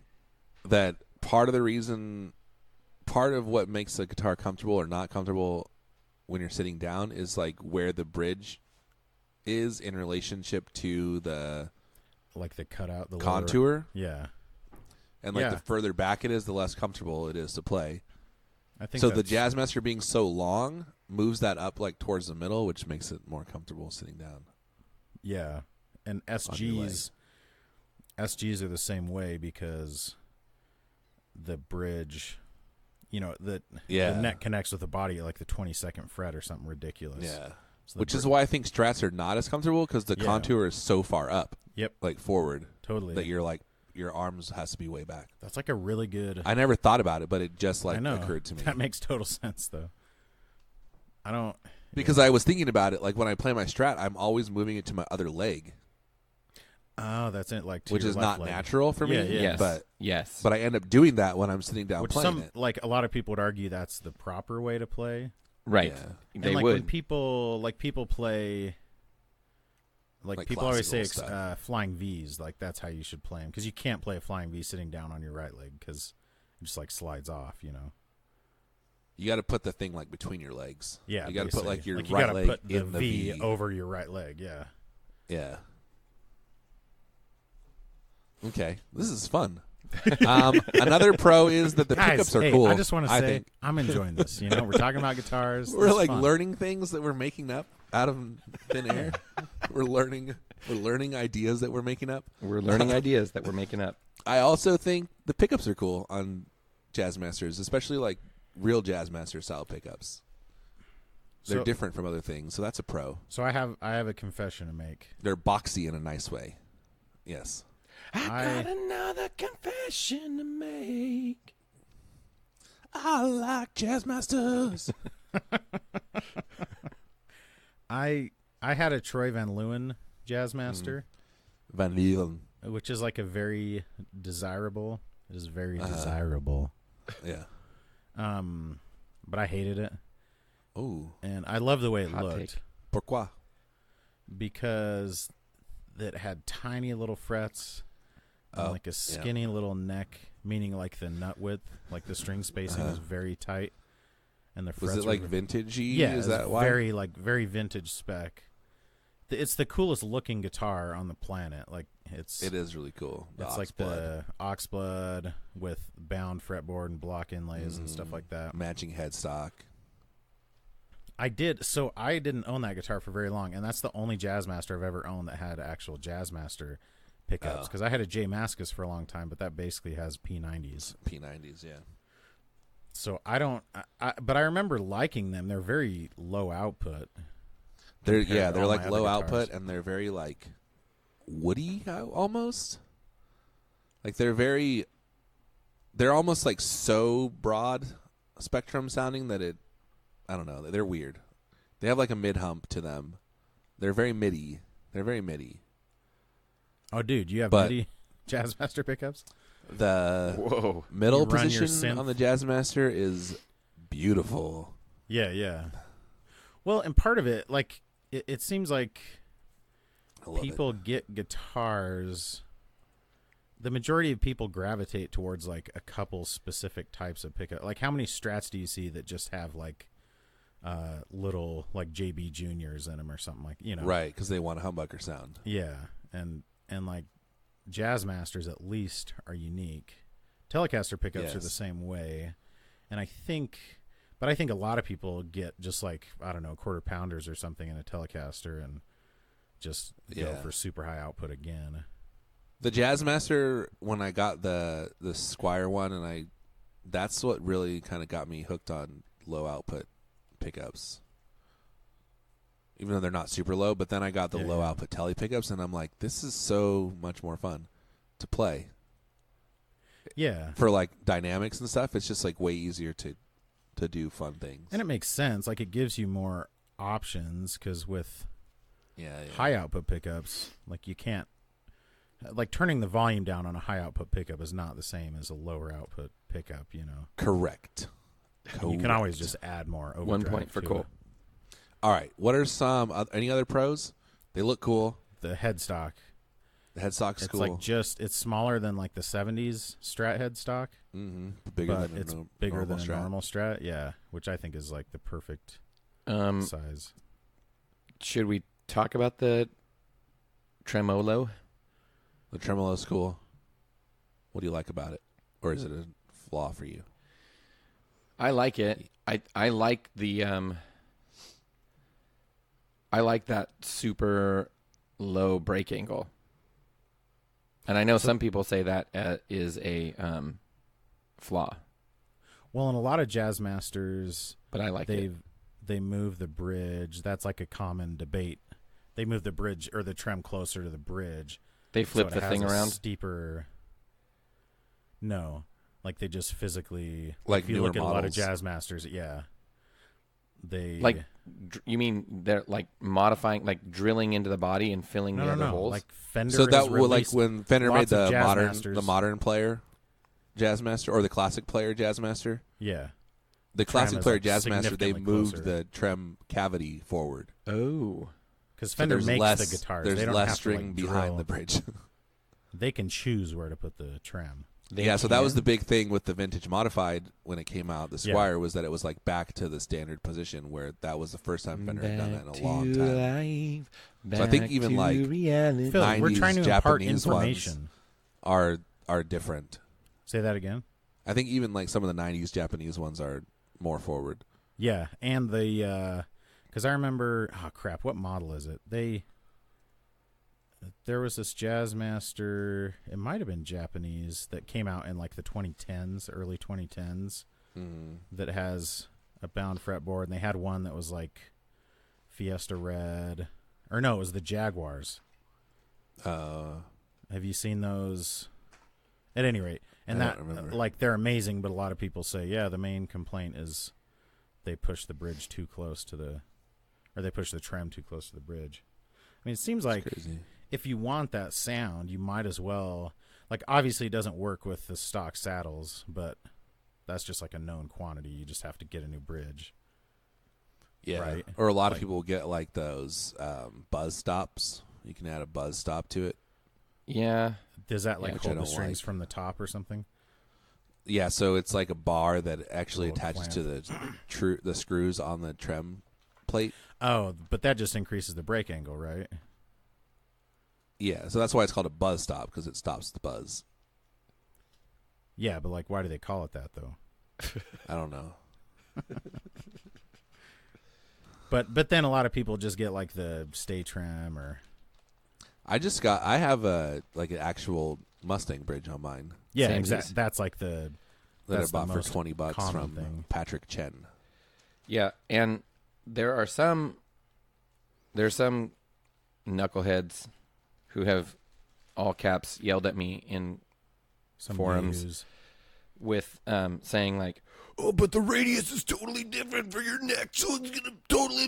that part of what makes a guitar comfortable or not comfortable when you're sitting down is like where the bridge is in relationship to the Like the cutout, the contour. Lower, yeah. And like Yeah. the further back it is, the less comfortable it is to play. I think so the Jazzmaster being so long moves that up like towards the middle, which makes it more comfortable sitting down. Yeah, and SGs are the same way because the bridge, the neck connects with the body at like the 22nd fret or something ridiculous. Yeah, so which is why I think Strats are not as comfortable because the contour is so far up. Yep, like forward. Totally. That you're like your arms has to be way back. That's like a really good. I never thought about it, but it just occurred to me. That makes total sense though. I don't. Because I was thinking about it, like when I play my Strat, I'm always moving it to my other leg. Oh, that's it. Like to which your is left not leg. natural for me. Yeah. Yes. But I end up doing that when I'm sitting down Which playing it. like a lot of people would argue that's the proper way to play. Right. Yeah. They and like would. when people play. Like people always say flying Vs, like that's how you should play them because you can't play a flying V sitting down on your right leg because it just like slides off, You got to put the thing like between your legs. Yeah, you got to put like your you right gotta leg put the in the V over your right leg. Yeah. Yeah. Okay, this is fun. Another pro is that the pickups are cool. I just want to say think. I'm enjoying this. We're talking about guitars. We're This is like fun. learning things that we're making up out of thin air. We're learning ideas that we're making up. We're learning ideas that we're making up. I also think the pickups are cool on Jazzmasters, especially like real Jazzmaster style pickups. They're different from other things, so that's a pro. So I have a confession to make. They're boxy in a nice way. Yes. I got another confession to make. I like Jazzmasters. I had a Troy Van Leeuwen Jazzmaster, Van Leeuwen. which is like a very desirable. It is very desirable. Yeah. But I hated it. Oh. And I love the way it Hot looked take. Pourquoi? because it had tiny little frets and like a skinny little neck, meaning like the nut width, like the string spacing was very tight. And the frets Was it like were, vintage-y? Yeah, Is it was that why? very vintage spec. It's the coolest looking guitar on the planet. Like It is really cool. It's like the Oxblood with bound fretboard and block inlays and stuff like that. Matching headstock. I didn't own that guitar for very long, and that's the only Jazzmaster I've ever owned that had actual Jazzmaster pickups. Because I had a J Mascis for a long time, but that basically has P90s. P90s, yeah. So but I remember liking them. They're very low output. They're compared to all like my low other output, guitars. and they're very like woody almost. Like they're almost like so broad spectrum sounding that I don't know. They're weird. They have like a mid hump to them. They're very MIDI. Oh, dude, you have MIDI Jazzmaster pickups? The middle You run your position synth? on the Jazzmaster is beautiful. Yeah. Well, and part of it, like, it seems like I love people get guitars. The majority of people gravitate towards like a couple specific types of pickup. Like, how many Strats do you see that just have like little like JB Juniors in them or something like Right, because they want a humbucker sound. Yeah, and like Jazzmasters at least are unique. Telecaster pickups are the same way, and I think a lot of people get just like, I don't know, quarter pounders or something in a Telecaster and just go for super high output again. The Jazzmaster, when I got the Squire one, and that's what really kind of got me hooked on low output pickups. Even though they're not super low, but then I got the low output tele pickups, and I'm like, this is so much more fun to play. Yeah. For like dynamics and stuff, it's just like way easier to do fun things. And it makes sense. Like, it gives you more options because with yeah. high output pickups, like, you can't, like, turning the volume down on a high output pickup is not the same as a lower output pickup, Correct. You can always just add more overdrive. 1 point for to cool. it. All right. What are any other pros? They look cool. The headstock. The headstock's It's cool. like it's smaller than like the 70s Strat headstock. Mm-hmm. Bigger but than it's a bigger normal than a Strat. normal Strat, yeah, which I think is like the perfect size. Should we talk about the tremolo? The tremolo's cool. What do you like about it? Or is it a flaw for you? I like it. I like the I like that super low break angle. And I know some people say that is a flaw. Well, in a lot of Jazzmasters, but I like it. They move the bridge. That's like a common debate. They move the bridge or the trem closer to the bridge. They flip the thing around? Steeper. No. Like they just physically, like if you newer look at models. a lot of Jazzmasters, yeah. They like you mean they're like modifying, like drilling into the body and filling the other holes? Like Fender. So that was like when Fender made the Jazzmasters. modern player Jazzmaster or the classic player Jazzmaster. Yeah. The classic player like Jazzmaster, they moved closer. the trem cavity forward. Oh. Because Fender makes less, the guitars. There's they don't less have string to, like, behind drill. the bridge. They can choose where to put the trem. So that was the big thing with the vintage modified when it came out. The Squire was that it was like back to the standard position, where that was the first time Fender had done that in a long time. So I think even like Phil, 90s we're trying to impart Japanese information. ones are different. Say that again. I think even like some of the 90s Japanese ones are more forward. Yeah, and the because I remember, oh crap, what model is it? There was this Jazzmaster, it might have been Japanese, that came out in like the 2010s, early 2010s, that has a bound fretboard, and they had one that was like Fiesta Red, or no, it was the Jaguars. Have you seen those? At any rate, and I don't remember. like they're amazing, but a lot of people say, yeah, the main complaint is they push the bridge too close to or they push the trem too close to the bridge. I mean, it seems like crazy. If you want that sound, you might as well, like, obviously it doesn't work with the stock saddles, but that's just like a known quantity. You just have to get a new bridge. Yeah. Right? Or a lot of people will get like those buzz stops. You can add a buzz stop to it. Yeah. Does that like Which I hold the don't strings like. from the top or something? Yeah, so it's like a bar that actually Little attaches clamp. to the screws on the trem plate. Oh, but that just increases the break angle, right? Yeah, so that's why it's called a buzz stop, because it stops the buzz. Yeah, but like, why do they call it that though? I don't know. But then a lot of people just get like the stay trem or. I have a like an actual Mustang bridge on mine. Yeah, Same exactly. piece. That's like the. That I That's the bought for most $20 common from thing. Patrick Chen. Yeah, and there's some knuckleheads who have all caps yelled at me in Some forums news. with saying like, "Oh, but the radius is totally different for your neck, so it's gonna totally."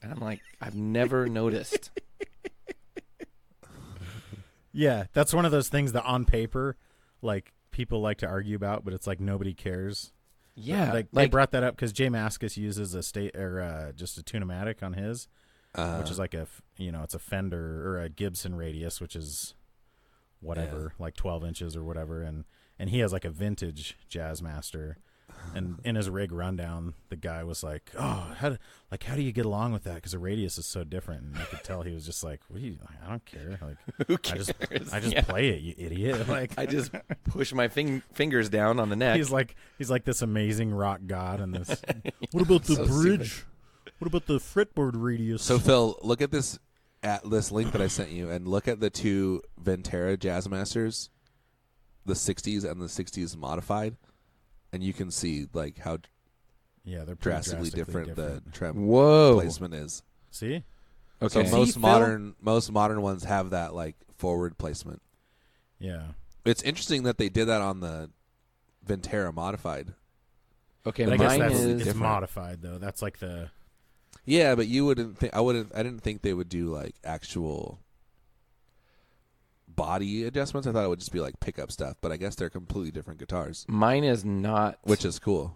And I'm like, I've never noticed. Yeah, that's one of those things that on paper, like, people like to argue about, but it's like nobody cares. Yeah, Like they brought that up because Jay Maskus uses a state or just a Tune-O-Matic on his, which is like it's a Fender or a Gibson radius, which is whatever, like 12 inches or whatever, and he has like a vintage Jazzmaster, and in his rig rundown, the guy was like, "Oh, how do you get along with that? Because the radius is so different." And I could tell he was just like, "What do you? I don't care. Like, Who cares? I just Yeah. play it, you idiot." Like, I just push my fingers down on the neck. he's like this amazing rock god, and this. What about the So bridge? stupid. What about the fretboard radius? So Phil, look at this link that I sent you, and look at the two Ventera Jazzmasters, the 60s and the 60s modified, and you can see like how yeah, they're pretty drastically different the trem Whoa. placement is. See? Okay. So See, most modern ones have that like forward placement. Yeah. It's interesting that they did that on the Ventera modified. Okay, But I guess mine it's is different. modified though. That's like the Yeah, but you wouldn't think I didn't think they would do like actual body adjustments. I thought it would just be like pickup stuff, but I guess they're completely different guitars, mine is not. which is cool.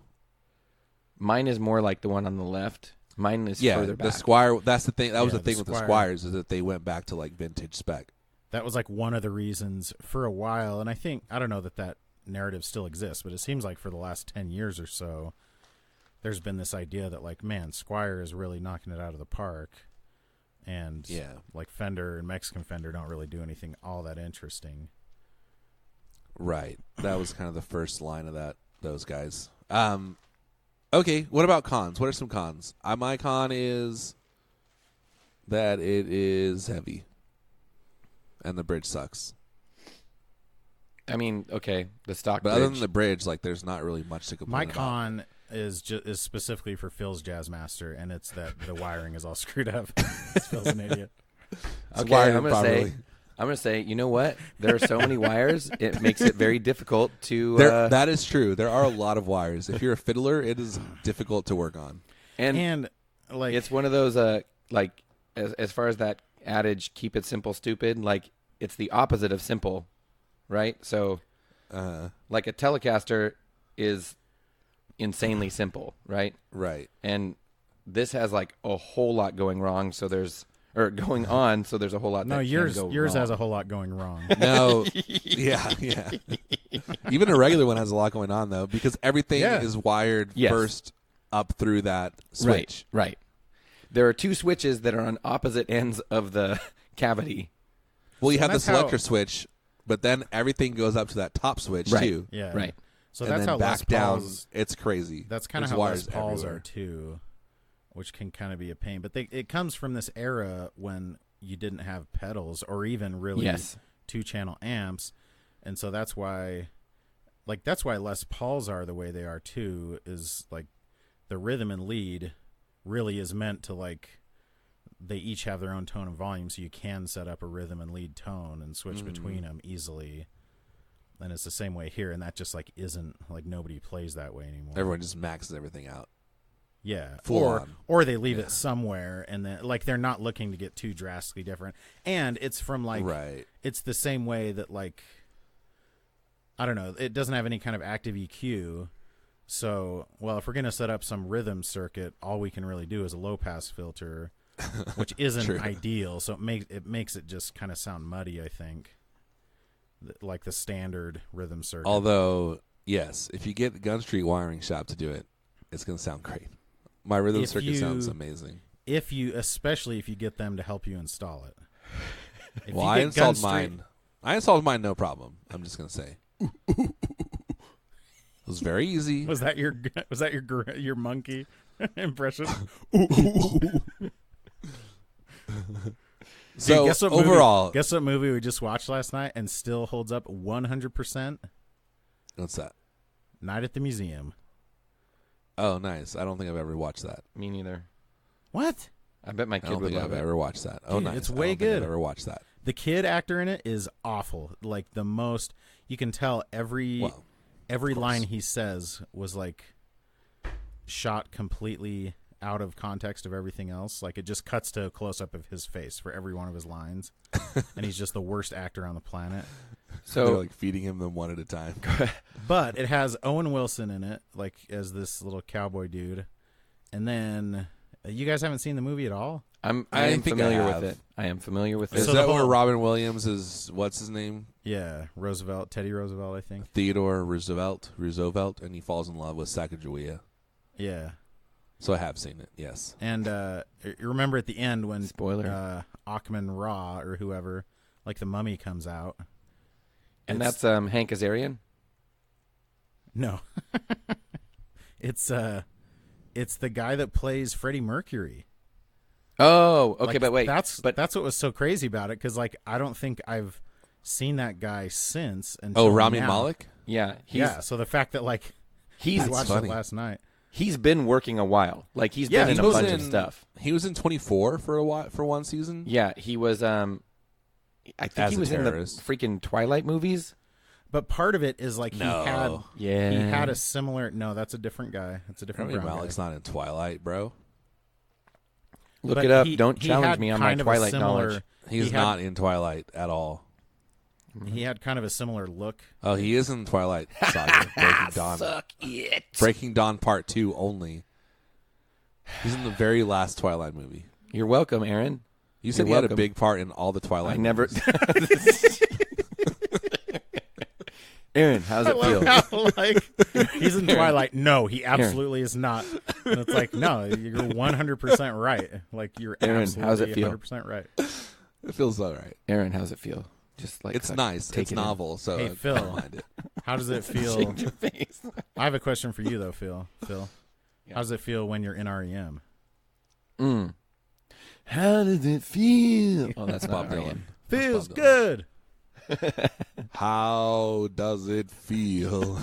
Mine is more like the one on the left. Mine is Yeah, further the back. Squire. That's the thing. That was Yeah, the thing the with the Squire. Squires is that they went back to like vintage spec. that was like one of the reasons for a while, and I don't know that narrative still exists, but it seems like for the last 10 years or so, there's been this idea that like, man, Squire is really knocking it out of the park, and Yeah. like Fender and Mexican Fender don't really do anything all that interesting. Right. That was kind of the first line of those guys. Okay, what about cons? What are some cons? My con is that it is heavy, and the bridge sucks. I mean, okay, the stock But bridge. other than the bridge, like there's not really much to complain My about. con is specifically for Phil's Jazzmaster, and it's that the wiring is all screwed up. Phil's an idiot. Okay, I'm gonna say, you know what? There are so many wires, it makes it very difficult to. That is true. There are a lot of wires. If you're a fiddler, it is difficult to work on. and like it's one of those like as far as that adage, keep it simple, stupid. Like it's the opposite of simple, right? So, like a Telecaster is insanely simple, right? Right. And this has like a whole lot going wrong. So there's going on. So there's a whole lot. no, that yours can go yours wrong. has a whole lot going wrong. No. Yeah. Even a regular one has a lot going on though, because everything is wired first up through that switch. Right. There are two switches that are on opposite ends of the cavity. Well, you have the that's how- selector switch, but then everything goes up to that top switch too. Yeah. Right. So And that's then how back Les down. Pauls. It's crazy. That's kind of There's how wires Les Pauls everywhere. are too, which can kind of be a pain. But it comes from this era when you didn't have pedals or even really Yes. 2-channel amps, and so that's why Les Pauls are the way they are too. Is like the rhythm and lead really is meant to like they each have their own tone and volume, so you can set up a rhythm and lead tone and switch between them easily. And it's the same way here, and that just like isn't like nobody plays that way anymore. Everyone just maxes everything out. Yeah, Full on. or they leave it somewhere, and then like they're not looking to get too drastically different. And it's from like Right. it's the same way that like I don't know, it doesn't have any kind of active EQ. So, well, if we're gonna set up some rhythm circuit, all we can really do is a low pass filter, which isn't True. ideal. So it makes it just kind of sound muddy, I think, like the standard rhythm circuit. Although, yes, if you get the Gun Street Wiring Shop to do it, it's going to sound great. My rhythm circuit sounds amazing. Especially if you get them to help you install it. If Well, you I get installed Gun mine. Street- I installed mine, no problem. I'm just going to say. It was very easy. Was that your monkey impression? So, guess what overall, guess what movie we just watched last night and still holds up 100%? what's that? Night at the Museum. Oh, nice. I don't think I've ever watched that. Me neither. What? I bet my I kid don't would think love I've it. ever watched that. Oh, Dude, nice. it's I way don't think good. I've ever watched that. The kid actor in it is awful. Like the most you can tell every Well, line he says was like shot completely out of context of everything else. Like it just cuts to a close up of his face for every one of his lines. And he's just the worst actor on the planet. they're So like feeding him them one at a time. But it has Owen Wilson in it, like as this little cowboy dude. And then you guys haven't seen the movie at all? I I am think I familiar have. with it. I am familiar with Is it. So that the where whole- Robin Williams is, what's his name? Yeah, Teddy Roosevelt, I think. Theodore Roosevelt, and he falls in love with Sacagawea. Yeah. So I have seen it, yes. And you remember at the end when Spoiler. Achman Ra or whoever, like the mummy comes out. And It's- that's Hank Azarian? No. It's the guy that plays Freddie Mercury. Oh, okay, Like, but wait. That's what was so crazy about it, because like I don't think I've seen that guy since. Until Oh, Rami now. Malek? Yeah, So the fact that like he's I watched funny. it last night. he's been working a while. Like he's Yeah, been in he a was bunch of stuff. He was in 24 for a while, for one season. Yeah, he was I think As he a was in terrorist. the freaking Twilight movies. But part of it is like No. he had Yeah. a similar. No, that's a different guy. That's a different Rami brown Malek's guy. not in Twilight, bro. Look But it up. he- Don't he challenge had me on my kind of a Twilight similar- knowledge. He's He had- not in Twilight at all. He had kind of a similar look. Oh, he is in Twilight Saga, Breaking Dawn. Suck it. Breaking Dawn Part 2 only. He's in the very last Twilight movie. You're welcome, Aaron. You said You're he had a welcome. big part in all the Twilight I never. movies. Aaron, how's it feel? Like he's in Twilight. No, he absolutely is not. And it's like, no, you're 100% right. Like you're Aaron, absolutely how's it feel? 100% right. It feels all right. Aaron, how's it feel? Just like It's nice. take It's it in. novel, so Hey, I Phil. don't mind it. How does it feel? Change your face. I have a question for you though, Phil. Yeah. How does it feel when you're in REM? How does it feel? Oh, that's Bob not Dylan. REM. Feels Bob Dylan. good. How does it feel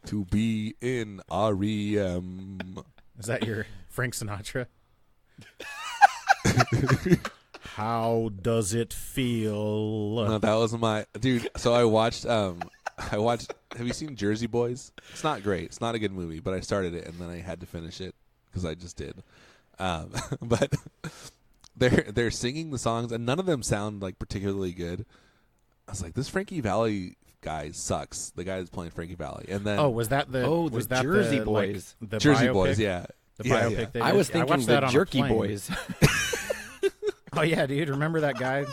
to be in REM? Is that your Frank Sinatra? How does it feel? No, that was my dude. So I watched. Have you seen Jersey Boys? It's not great. It's not a good movie, but I started it and then I had to finish it because I just did. But they're singing the songs and none of them sound like particularly good. I was like, this Frankie Valli guy sucks. The guy that's playing Frankie Valli, and then was that the the Jersey Boys? Like, the Jersey biopic? Boys, yeah. The Yeah, biopic. yeah. They I did? was I thinking watched that the on a Jerky plane. Boys. Oh yeah, dude. Remember that guy?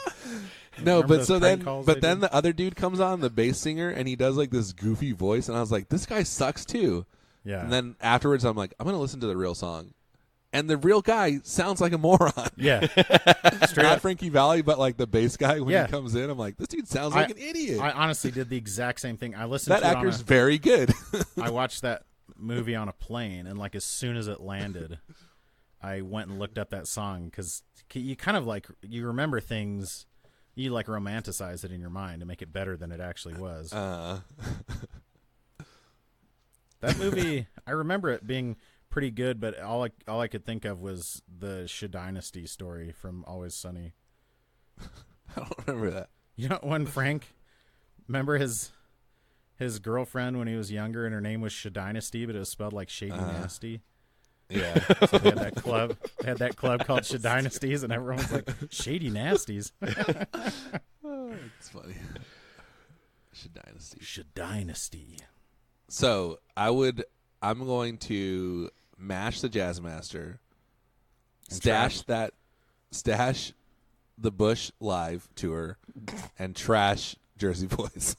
No, Remember but those so prank then, calls but they then did? the other dude comes on, the bass singer, and he does like this goofy voice, and I was like, this guy sucks too. Yeah. And then afterwards, I'm like, I'm gonna listen to the real song, and the real guy sounds like a moron. Yeah. Straight Not up. Frankie Valli, but like the bass guy when Yeah. he comes in, I'm like, this dude sounds like an idiot. I honestly did the exact same thing. I listened that to actor's it very good. I watched that movie on a plane, and like as soon as it landed, I went and looked up that song because you kind of like you remember things, you like romanticize it in your mind to make it better than it actually was. That movie, I remember it being pretty good, but all I could think of was the Dynasty story from Always Sunny. I don't remember that. You know when Frank, remember his girlfriend when he was younger, and her name was Dynasty, but it was spelled like Shady Nasty. Yeah. So they had that club. They had that club called Dynasties, and everyone was like Shady Nasties. It's funny. Dynasty. Dynasty. So I'm going to mash the Jazzmaster, stash the Bush Live tour, and trash Jersey Boys.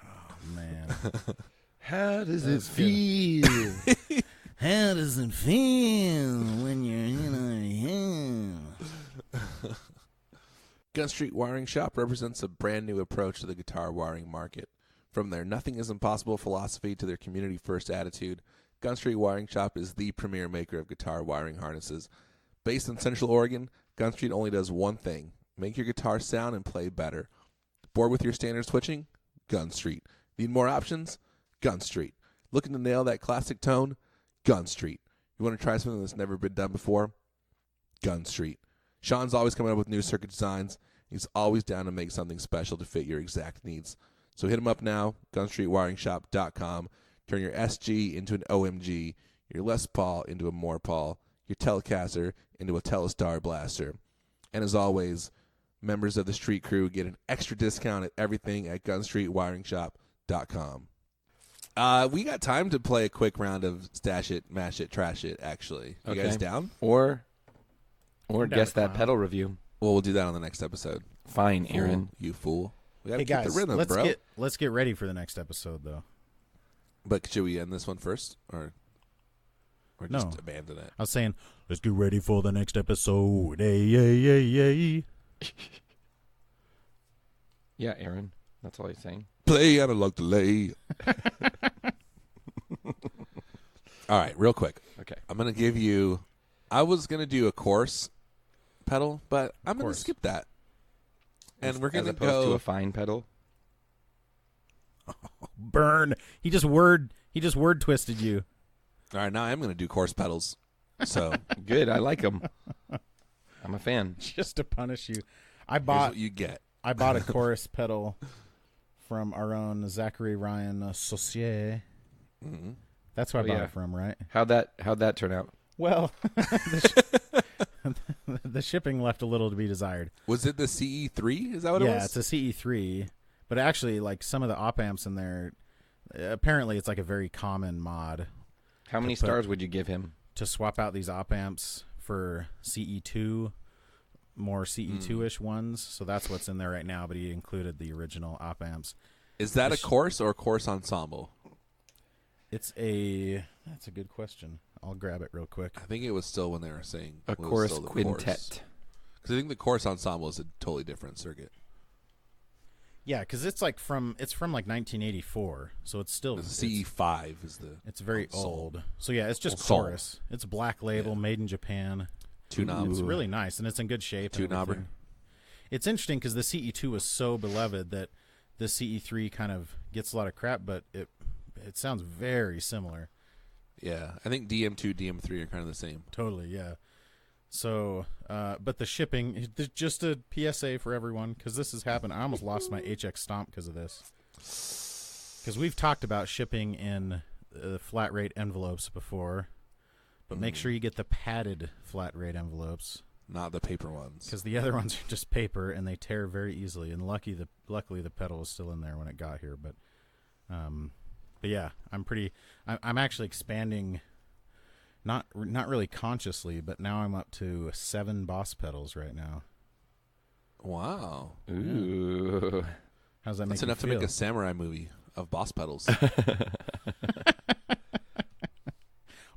Oh man. How does it feel? How does it feel when you're in a Gun Street Wiring Shop represents a brand new approach to the guitar wiring market. From their nothing is impossible philosophy to their community first attitude, Gun Street Wiring Shop is the premier maker of guitar wiring harnesses. Based in Central Oregon, Gun Street only does one thing: make your guitar sound and play better. Bored with your standard switching? Gun Street. Need more options? Gun Street. Looking to nail that classic tone? Gun Street. You want to try something that's never been done before? Gun Street. Sean's always coming up with new circuit designs. He's always down to make something special to fit your exact needs. So hit him up now, gunstreetwiringshop.com. Turn your SG into an OMG, your Les Paul into a More Paul, your Telecaster into a Telestar Blaster. And as always, members of the street crew get an extra discount at everything at gunstreetwiringshop.com. We got time to play a quick round of Stashet, Mashet, Trashet, actually. You guys down? Or down guess to that clown. pedal review. Well, we'll do that on the next episode. Fine, Aaron. Fool, you fool. We got to Hey keep guys, the rhythm, bro. let's get ready for the next episode though. But should we end this one first? Or just No. abandon it? I was saying, let's get ready for the next episode. Hey. Yeah, Aaron. That's all he's saying. Play analog delay. All right, real quick. Okay. I'm going to give you... I was going to do a coarse pedal, but I'm going to Coarse. skip that. And we're going As to opposed to go... a fine pedal. Burn. He just word twisted you. All right, now I'm going to do coarse pedals. So Good. I like them. I'm a fan. Just to punish you. here's what you get. I bought a chorus pedal from our own Zachary Ryan Saucier. Mm-hmm. That's where I bought yeah. it from, right? How'd that turn out? Well, the shipping left a little to be desired. Was it the CE3? Is that what it was? Yeah, it's a CE3, but actually, like some of the op amps in there, apparently it's like a very common mod How many To put- stars would you give him? to swap out these op amps for CE2, more CE2-ish ones. So that's what's in there right now, but he included the original op amps. Is that a course or a course ensemble? That's a good question. I'll grab it real quick. I think it was still when they were saying A it was chorus still the quintet. Because I think the course ensemble is a totally different circuit. Yeah, because it's from like 1984, so it's still The CE5 is the. It's very Sol. old. So yeah, it's just Sol. chorus. It's black label, made in Japan. Two knobs. It's really nice, and it's in good shape. Two knobber. It's interesting because the CE2 was so beloved that the CE3 kind of gets a lot of crap, but it sounds very similar. Yeah, I think DM2, DM3 are kind of the same. Totally, yeah. So, but the shipping, just a PSA for everyone, because this has happened. I almost lost my HX Stomp because of this. Because we've talked about shipping in flat rate envelopes before, but make sure you get the padded flat rate envelopes. Not the paper ones. Because the other ones are just paper, and they tear very easily. And luckily the pedal was still in there when it got here. But yeah, I'm actually expanding. Not really consciously, but now I'm up to 7 Boss pedals right now. Wow. Ooh. How's that make That's you enough feel? to make a samurai movie of boss pedals.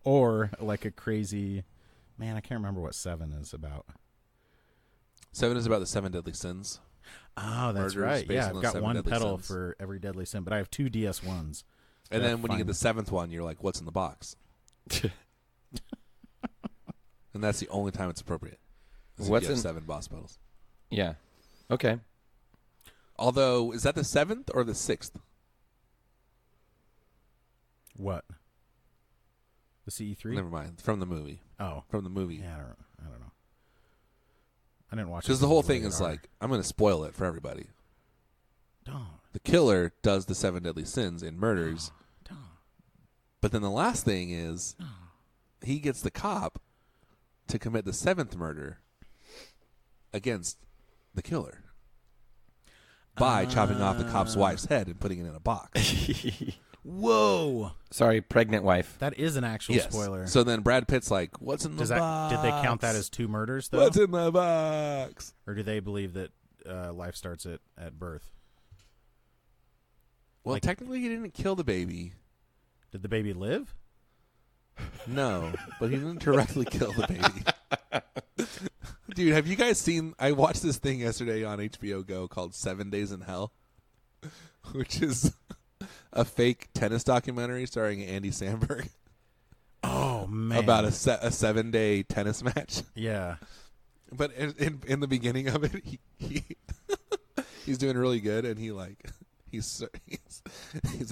Or like a crazy... Man, I can't remember what 7 is about. 7 is about the 7 deadly sins. Oh, that's Murders right. based Yeah, on I've the got 7 one deadly pedal sins. for every deadly sin, but I have 2 DS1s. And then when you fine. get the 7th one, you're like, what's in the box? And that's the only time it's appropriate. What's you have in 7 boss pedals. Yeah. Okay. Although, is that the 7th or the 6th? What? The CE3? Never mind. From the movie. Oh. From the movie. Yeah, I don't know. I didn't watch it. Because the whole thing rated is R. like, I'm going to spoil it for everybody. Don't. The killer does the 7 deadly sins and murders. Don't. But then the last thing is, he gets the cop to commit the 7th murder against the killer by chopping off the cop's wife's head and putting it in a box. Whoa. Sorry, pregnant wife. That is an actual Yes. spoiler. So then Brad Pitt's like, what's in the box? Did they count that as 2 murders, though? What's in the box? Or do they believe that life starts at birth? Well, Like- technically he didn't kill the baby. Did the baby live? No, but he didn't directly kill the baby. Dude, have you guys seen... I watched this thing yesterday on HBO Go called 7 Days in Hell, which is a fake tennis documentary starring Andy Samberg Oh, man. about a 7-day tennis match. Yeah. But in the beginning of it, he he's doing really good, and he's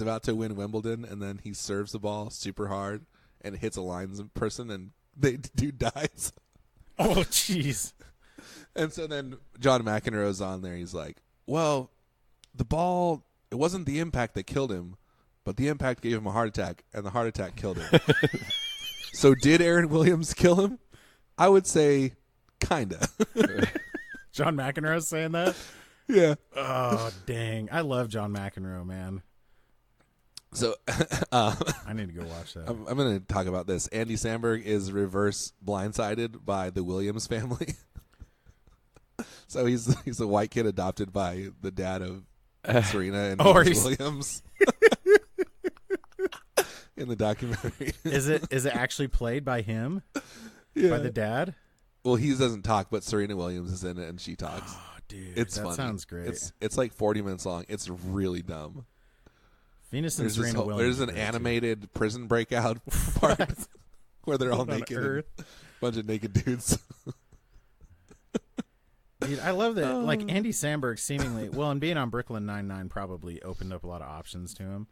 about to win Wimbledon, and then he serves the ball super hard and hits a lines person, and the dude dies. Oh, jeez. And so then John McEnroe's on there. He's like, well, the ball, it wasn't the impact that killed him, but the impact gave him a heart attack, and the heart attack killed him. So did Aaron Williams kill him? I would say kind of. John McEnroe saying that? Yeah. Oh, dang. I love John McEnroe, man. So I need to go watch that. I'm going to talk about this. Andy Samberg is reverse blindsided by the Williams family. So he's a white kid adopted by the dad of Serena and Venus Williams. In the documentary. Is it actually played by him? Yeah. By the dad? Well, he doesn't talk, but Serena Williams is in it and she talks. Oh, dude. It's that funny. sounds great. It's like 40 minutes long. It's really dumb. Venus and There's, Serena Williams. there's an are great, animated prison breakout part where they're all What on naked. earth? Bunch of naked dudes. too. Dude, I love that. Like, Andy Samberg seemingly, well, and being on Brooklyn Nine-Nine probably opened up a lot of options to him.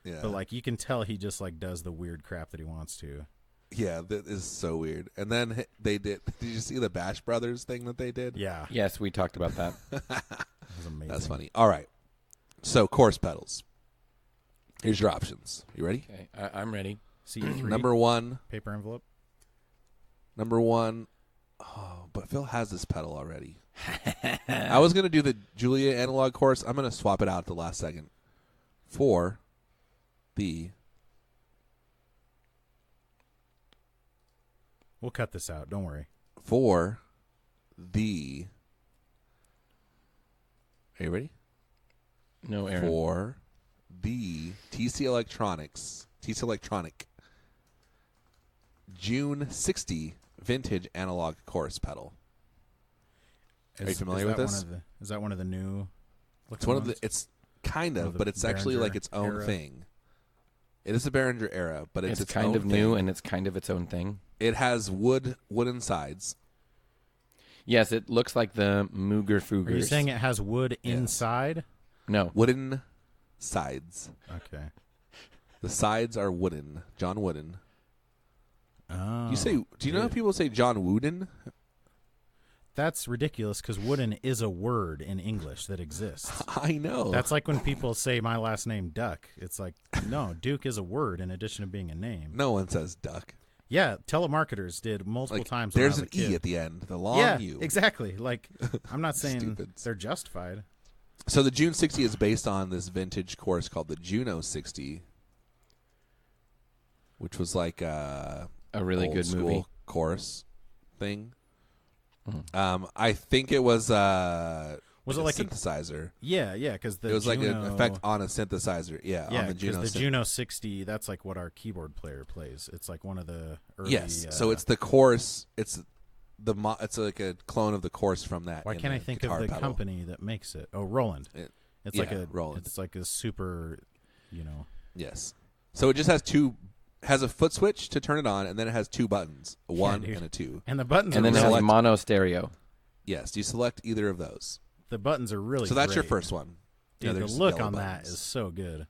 Yeah. But, like, you can tell he just, like, does the weird crap that he wants to. Yeah, that is so weird. And then they did you see the Bash Brothers thing that they did? Yeah. Yes, we talked about that. That was amazing. That's funny. All right. So, course pedals. Here's your options. You ready? Okay, I'm ready. CE3. Number one. Paper envelope. Oh, but Phil has this pedal already. I was going to do the Julia analog course. I'm going to swap it out at the last second for the... We'll cut this out. Don't worry. For the... Are you ready? No, Aaron. For the TC Electronic June 60 vintage analog chorus pedal. Are you familiar with this? Is that one of the new It's one of the. It's kind One of, of the but it's actually like Behringer its own era. thing. It is a Behringer era, but it's kind own of new thing. and it's kind of its own thing. It has wooden sides. Yes, it looks like the Mooger Foogers. Are you saying it has wood inside? No. Wooden sides. Okay. The sides are wooden. John Wooden. Oh. Do you know how people say John Wooden? That's ridiculous because wooden is a word in English that exists. I know. That's like when people say my last name Duck. It's like, no, Duke is a word in addition to being a name. No one says duck. Yeah, telemarketers did multiple times. There's when I an was a kid. E at the end. The long yeah, U. exactly. Like, I'm not saying Stupids. they're justified. So the June 60 is based on this vintage course called the Juno 60, which was like a really old good school movie. course thing. I think it was Was it a like a synthesizer? Yeah, because It was like an effect on a synthesizer. Yeah, Yeah, on the Juno. because the Juno 60, that's like what our keyboard player plays. It's like one of the early. Yes. So it's the course. It's it's like a clone of the course from that. Why in can't I the think of guitar the pedal. company that makes it? Oh, Roland. It's like a Roland. It's like a super, Yes. So it just has a foot switch to turn it on, and then it has two buttons, a 1 dude. and a 2. And the buttons And are then it really, has mono stereo. Yes. You select either of those. the buttons are really. So that's your great. first one. Dude, they're the just look yellow on that buttons. is so good.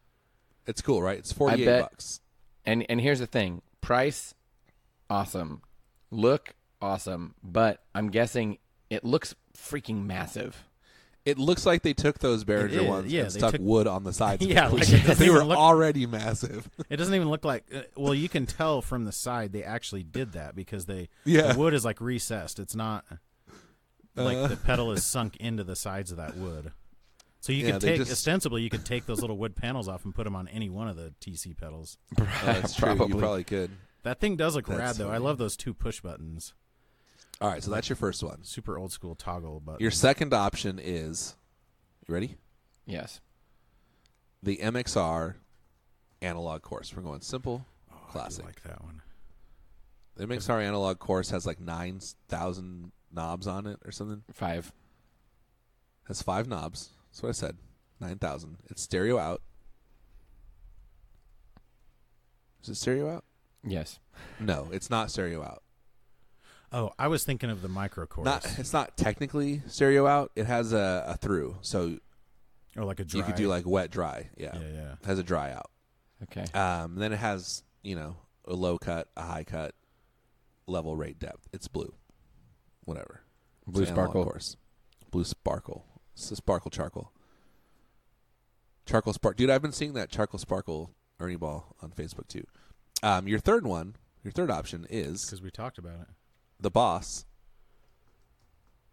It's cool, right? It's $48. bet- And here's the thing. Price, awesome. Look, awesome. But I'm guessing it looks freaking massive. It looks like they took those It Behringer is, ones yeah, and they stuck took- wood on the sides. Yeah, of like them. it doesn't they were even look- already massive. It doesn't even look like. Well, you can tell from the side they actually did that because the wood is like recessed. It's not like the pedal is sunk into the sides of that wood. So you could take ostensibly you could take those little wood panels off and put them on any one of the TC pedals. That's true. You probably could. That thing does look That's rad though. I funny. love those two push buttons. All right, so that's your first one. Super old school toggle button. Your second option is, you ready? Yes. The MXR analog course. We're going simple, classic. I do like that one. The MXR analog course has like 9,000 knobs on it or something. 5. Has 5 knobs. That's what I said. 9,000. It's stereo out. Is it stereo out? Yes. No, it's not stereo out. Oh, I was thinking of the micro chorus. It's not technically stereo out. It has a through, so or like a dry. you could do like wet dry. Yeah, Yeah. It has a dry out. Okay. Then it has a low cut, a high cut, level, rate, depth. It's blue, whatever. Blue It's an analog sparkle. course. Blue sparkle. It's a sparkle charcoal. Charcoal spark, dude. I've been seeing that charcoal sparkle Ernie Ball on Facebook too. Your third option is Because we talked about it. the Boss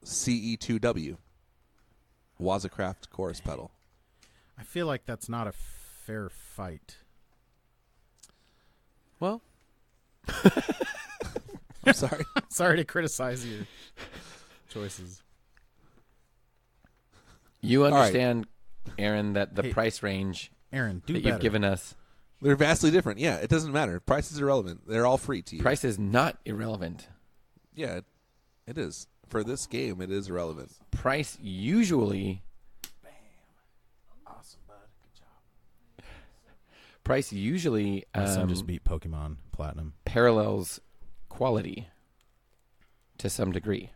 CE2W Wazacraft chorus pedal. I feel like that's not a fair fight. Well, I'm sorry. Sorry to criticize your choices. You right. understand, Aaron, that the Hey, price range Aaron, do that better. you've given us, They're vastly different. Yeah, it doesn't matter. Price is irrelevant. They're all free to you. price is not irrelevant. Yeah, it is. For this game, it is irrelevant. Price usually Awesome, bud. Good job. price usually My son just beat Pokemon Platinum. parallels quality to some degree.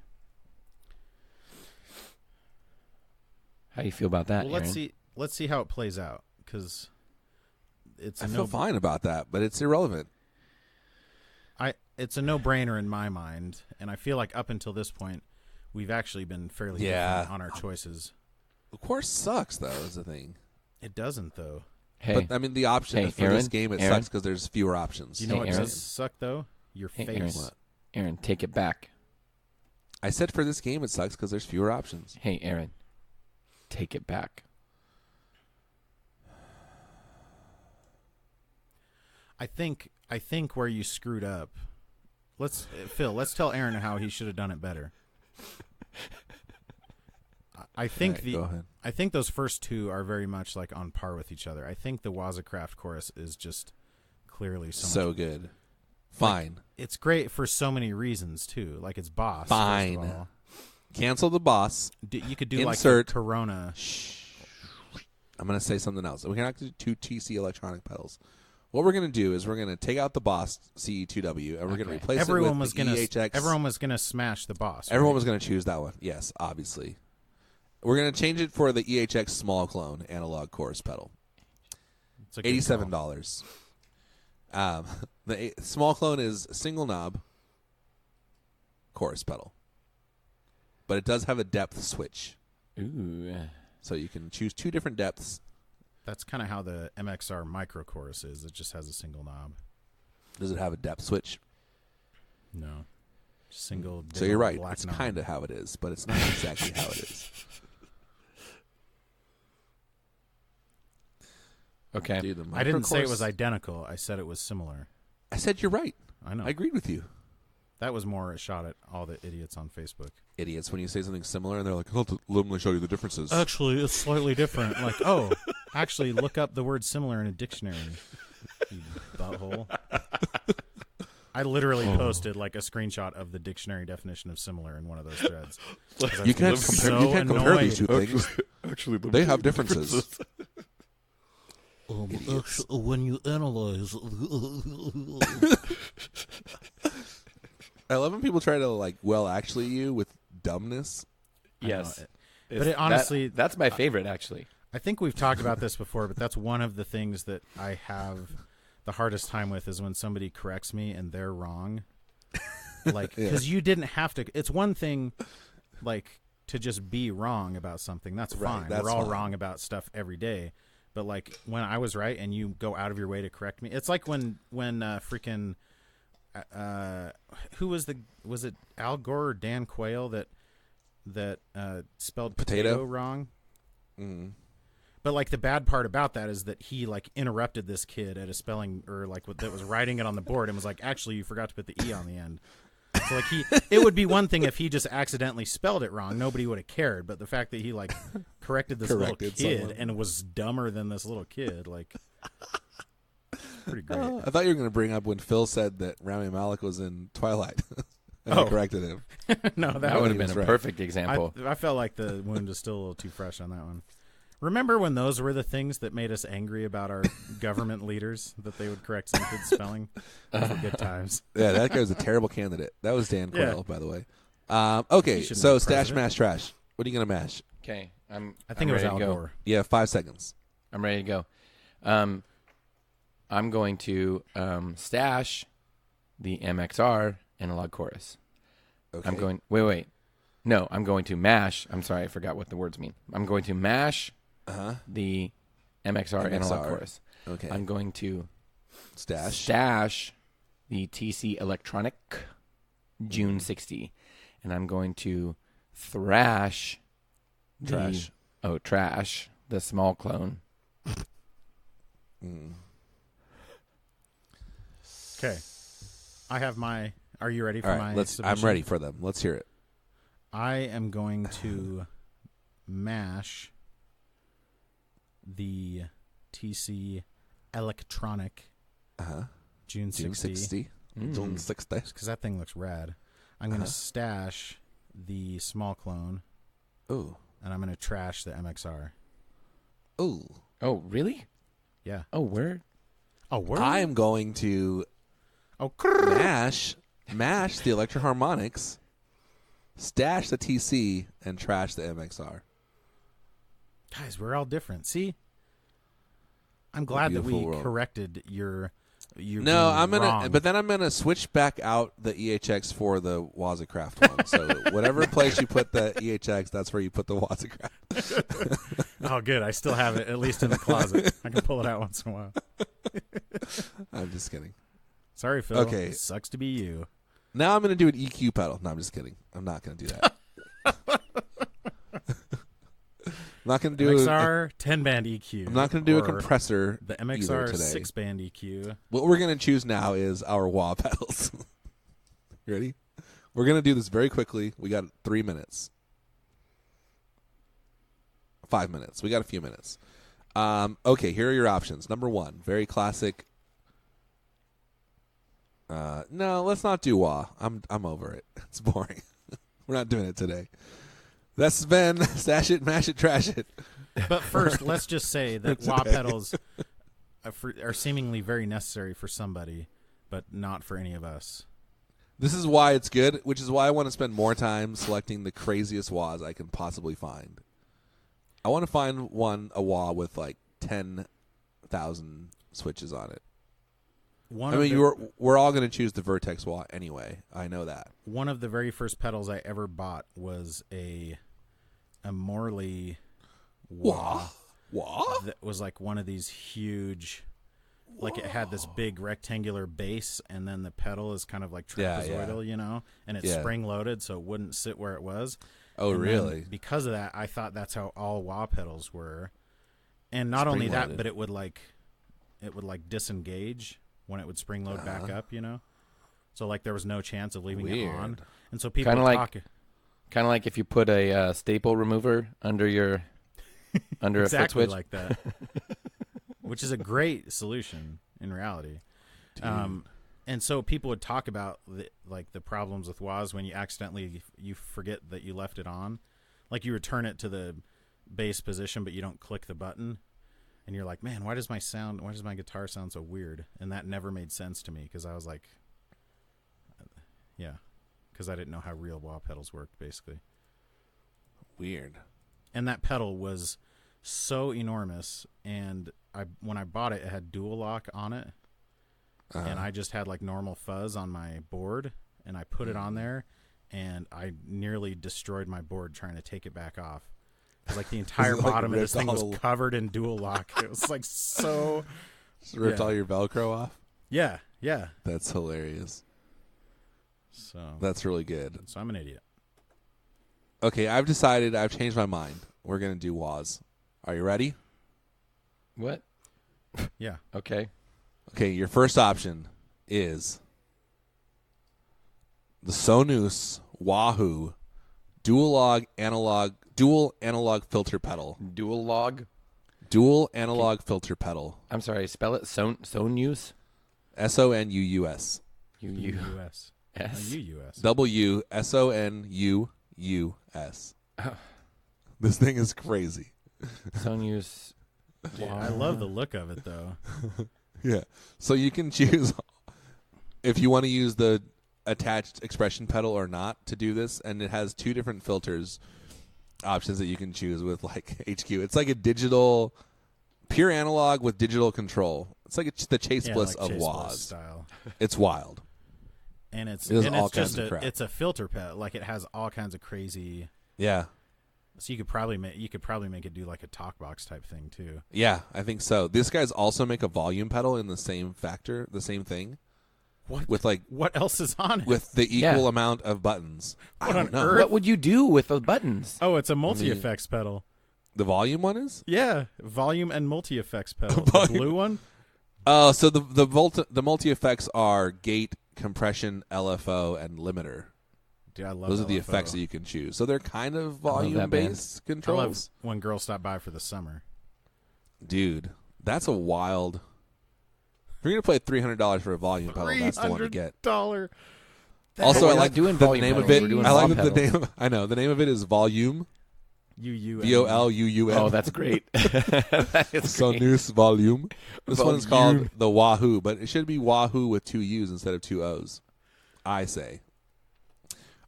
How do you feel about that, Well, Aaron? let's see how it plays out because it's a I feel fine about that, but it's irrelevant. it's a no-brainer in my mind, and I feel like up until this point, we've actually been fairly Yeah. different on our choices. Of course, sucks though is the thing. It doesn't though. Hey, But I mean, the option Hey, for Aaron, this game it Aaron. sucks because there's fewer options. You know Hey, what Aaron. does suck though? Your Hey, face. Aaron. What? Aaron, take it back. I said for this game it sucks because there's fewer options. Hey, Aaron, take it back. I think where you screwed up. Let's tell Aaron how he should have done it better. I think All right, go ahead. I think those first two are very much like on par with each other. I think the Wazacraft chorus is just clearly So much, good. Fine. it's great for so many reasons too. Like it's Boss. Fine. First of all. Cancel the Boss. You could do Insert. like the Corona. I'm going to say something else. We're not going to do 2 TC electronic pedals. What we're going to do is we're going to take out the Boss CE2W, and we're going to replace it with the EHX. Everyone was going to smash the Boss. Everyone was going to choose that one. Yes, obviously. We're going to change it for the EHX small clone analog chorus pedal. It's a good $87. The small clone is single knob chorus pedal, but it does have a depth switch. Ooh. So you can choose 2 different depths. That's kind of how the MXR micro chorus is. It just has a single knob. Does it have a depth switch? No. Single. So you're right. Black It's knob. kind of how it is, but it's not exactly how it is. Okay. Dude, the I didn't say it micro was chorus- identical. I said it was similar. I said you're right. I know. I agreed with you. That was more a shot at all the idiots on Facebook. Idiots when you say something similar and they're like, "Let me show you the differences." Actually, it's slightly different. Like, oh, actually, look up the word similar in a dictionary. You butthole. I literally posted like a screenshot of the dictionary definition of similar in one of those threads. You can't compare these two things. Actually, They have differences. When you analyze, I love when people try to like, actually you with dumbness. Yes. But it honestly, that's my favorite, actually. I think we've talked about this before, but that's one of the things that I have the hardest time with is when somebody corrects me and they're wrong. Like, because you didn't have to. It's one thing, like, to just be wrong about something. That's Right, fine. that's We're all fine. wrong about stuff every day. But like when I was right and you go out of your way to correct me, it's like when freaking who was it Al Gore or Dan Quayle that spelled potato wrong? Mm. But like the bad part about that is that he like interrupted this kid at a spelling or like that was writing it on the board and was like, actually you forgot to put the E on the end. So like it would be one thing if he just accidentally spelled it wrong. Nobody would have cared. But the fact that he like corrected this little kid someone. and was dumber than this little kid, like pretty great. I thought you were going to bring up when Phil said that Rami Malek was in Twilight. And I corrected him. No, That would have been a right. perfect example. I felt like the wound is still a little too fresh on that one. Remember when those were the things that made us angry about our government leaders, that they would correct some kid's spelling? Those were good times. Yeah, that guy was a terrible candidate. That was Dan Yeah. Quayle, by the way. Okay, He shouldn't so be stash, president. mash, trash. What are you going to mash? Okay. I think I'm it was ready Al to go. Gore. Yeah, 5 seconds. I'm ready to go. I'm going to stash the MXR analog chorus. Okay. I'm going. Wait. No, I'm going to mash. I'm sorry, I forgot what the words mean. I'm going to mash the MXR analog chorus. Okay. I'm going to Stash. the TC Electronic June 60, and I'm going to thrash Trash. trash the small clone. Okay. I have my. Are you ready for All right, my I'm submission? ready for them. Let's hear it. I am going to mash the TC Electronic June 60 June 60. because that thing looks rad. I'm going to stash the small clone Ooh. and I'm going to trash the MXR. Ooh. Oh, really? Yeah. Oh, where? Oh, where? I am going to mash the Electro-Harmonics, stash the TC, and trash the MXR. Guys, we're all different. See? I'm glad that we beautiful world. corrected your No, being I'm gonna, wrong. but then I'm gonna switch back out the EHX for the Wazacraft one. So whatever place you put the EHX, that's where you put the Wazacraft. Oh, good. I still have it, at least in the closet. I can pull it out once in a while. I'm just kidding. Sorry, Phil. Okay. It sucks to be you. Now I'm gonna do an EQ pedal. No, I'm just kidding. I'm not gonna do that. I'm not gonna do MXR 10-band EQ. I'm not gonna do a or compressor. The either MXR today. 6-band EQ. What we're gonna choose now is our wah pedals. You ready? We're gonna do this very quickly. We got 3 minutes. 5 minutes. We got a few minutes. Okay, here are your options. Number 1, very classic. No, let's not do wah. I'm over it. It's boring. We're not doing it today. That's been Stash It, Mash It, Trash It. But first, let's just say that wah pedals are seemingly very necessary for somebody, but not for any of us. This is why it's good, which is why I want to spend more time selecting the craziest wahs I can possibly find. I want to find a wah with like 10,000 switches on it. We're all going to choose the Vertex wah anyway. I know that. One of the very first pedals I ever bought was a Morley wah. That was like one of these huge, like it had this big rectangular base, and then the pedal is kind of like trapezoidal, you know, and it's spring loaded, so it wouldn't sit where it was. Oh, and really? Because of that, I thought that's how all wah pedals were, and not only that, but it would like disengage when it would spring load back up, you know. So like there was no chance of leaving it on, and so people kind of like if you put a staple remover under a foot switch, like that, which is a great solution in reality. And so people would talk about the problems with wahs when you forget that you left it on, like you return it to the bass position, but you don't click the button, and you're like, man, why does my guitar sound so weird? And that never made sense to me because I was like, because I didn't know how real wah pedals worked, basically. Weird. And that pedal was so enormous, and when I bought it, it had dual lock on it, and I just had like normal fuzz on my board, and I put it on there, and I nearly destroyed my board trying to take it back off. Like the entire bottom of this thing was covered in dual lock. It was like so... Just ripped all your Velcro off? Yeah. That's hilarious. So that's really good. So I'm an idiot. Okay, I've changed my mind. We're going to do wahs. Are you ready? What? Yeah. Okay. Okay, your first option is the Sonus Wahoo dual analog filter pedal. Dual analog filter pedal. I'm sorry, spell it. Sonus? Sonus. U-U-S. S? U-U-S. W-S-O-N-U-U-S. Oh. This thing is crazy. Sonus. Dude, I love the look of it, though. Yeah. So you can choose if you want to use the attached expression pedal or not to do this, and it has two different filters options that you can choose with like HQ. It's like a digital, pure analog with digital control. It's like the Chase Bliss like of Chase wahs. Bliss style. It's wild. And it's all just kinds of crap. it's a filter pedal. Like it has all kinds of crazy. Yeah. So you could probably make it do like a talk box type thing too. Yeah, I think so. These guys also make a volume pedal in the same thing. What? With like what else is on it? With the equal amount of buttons. What on know. earth? What would you do with the buttons? Oh, it's a multi-effects pedal. The volume one is? Yeah, volume and multi-effects pedal. The blue one? So the multi-effects are gate, compression, LFO, and limiter. Dude, I love those are the LFO. effects that you can choose. So they're kind of volume-based controls. I love when girls stop by for the summer. Dude, that's a wild... If you're going to play $300 for a volume pedal, that's the one to get. $300. Also, I like doing the volume name of pedals. it. We're doing I like wah that the pedals. name. I know the name of it is Volume. U-U-M. VOLUUM. Oh, that's great. That is great. Sonus Volume. This Volume. one's called the Wahoo, but it should be Wahoo with two U's instead of two O's. I say.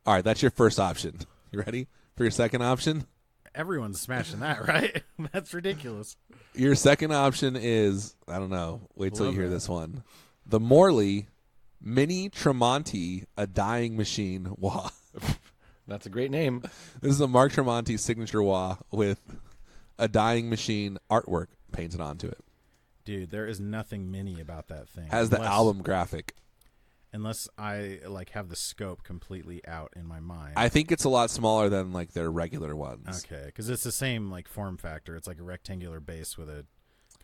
All right, that's your first option. You ready for your second option? Everyone's smashing that, right? That's ridiculous. Your second option is, I don't know. Wait till you hear that. this one. The Morley Mini Tremonti, a dying machine wah. That's a great name. This is a Mark Tremonti signature wah with a dying machine artwork painted onto it. Dude, there is nothing mini about that thing. Has the album graphic. Unless I like have the scope completely out in my mind. I think it's a lot smaller than like their regular ones. Okay, because it's the same like form factor. It's like a rectangular base with a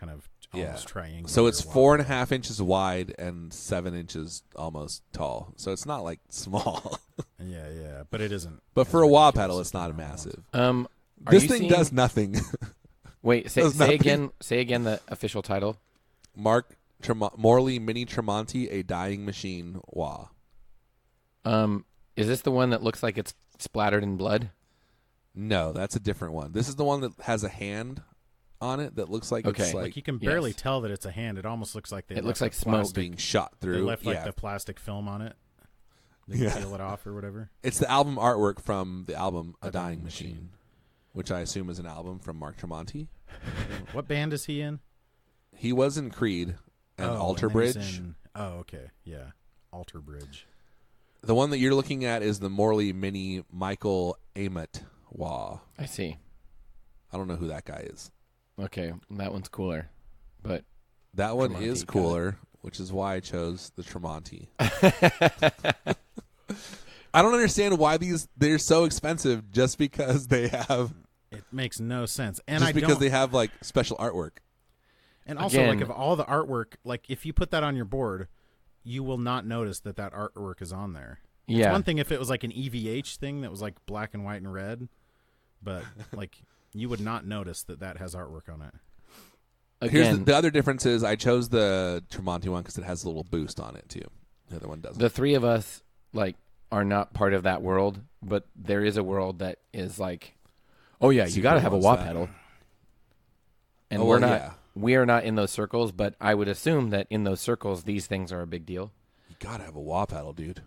kind of almost triangular. So it's wall. 4.5 inches wide and 7 inches almost tall. So it's not like small. Yeah, but it isn't. But for a wah pedal, it's not a massive. This thing does nothing. Wait, say again the official title. Morley Mini Tremonti, a dying machine wah. Is this the one that looks like it's splattered in blood? No, that's a different one. This is the one that has a hand on it that looks like Okay. it's Like like you can barely tell that it's a hand. It almost looks like It looks like smoke. being shot They through. left like the plastic film on it. They can peel it off or whatever. It's the album artwork from the album A Dying Machine, which I assume is an album from Mark Tremonti. What band is he in? He was in Creed and Alter and then he's Bridge. Okay. Yeah. Alter Bridge. The one that you're looking at is the Morley Mini Michael Amott Wah. I see. I don't know who that guy is. Okay, that one's cooler, but That one Tremonti, is got cooler, which is why I chose the Tremonti. I don't understand why they're so expensive just because they have It makes no sense. And just I because don't, they have like special artwork. and also Again- like of all the artwork, like if you put that on your board, you will not notice that artwork is on there. It's yeah, one thing if it was like an EVH thing that was like black and white and red, but like you would not notice that has artwork on it. Here's again, the other difference is I chose the Tremonti one because it has a little boost on it too. The other one doesn't. the three of us like are not part of that world, but there is a world that is like, oh yeah, you got to have a wah pedal, and Oh, we're well, not. yeah. We are not in those circles, but I would assume that in those circles, these things are a big deal. You gotta have a wah pedal, dude.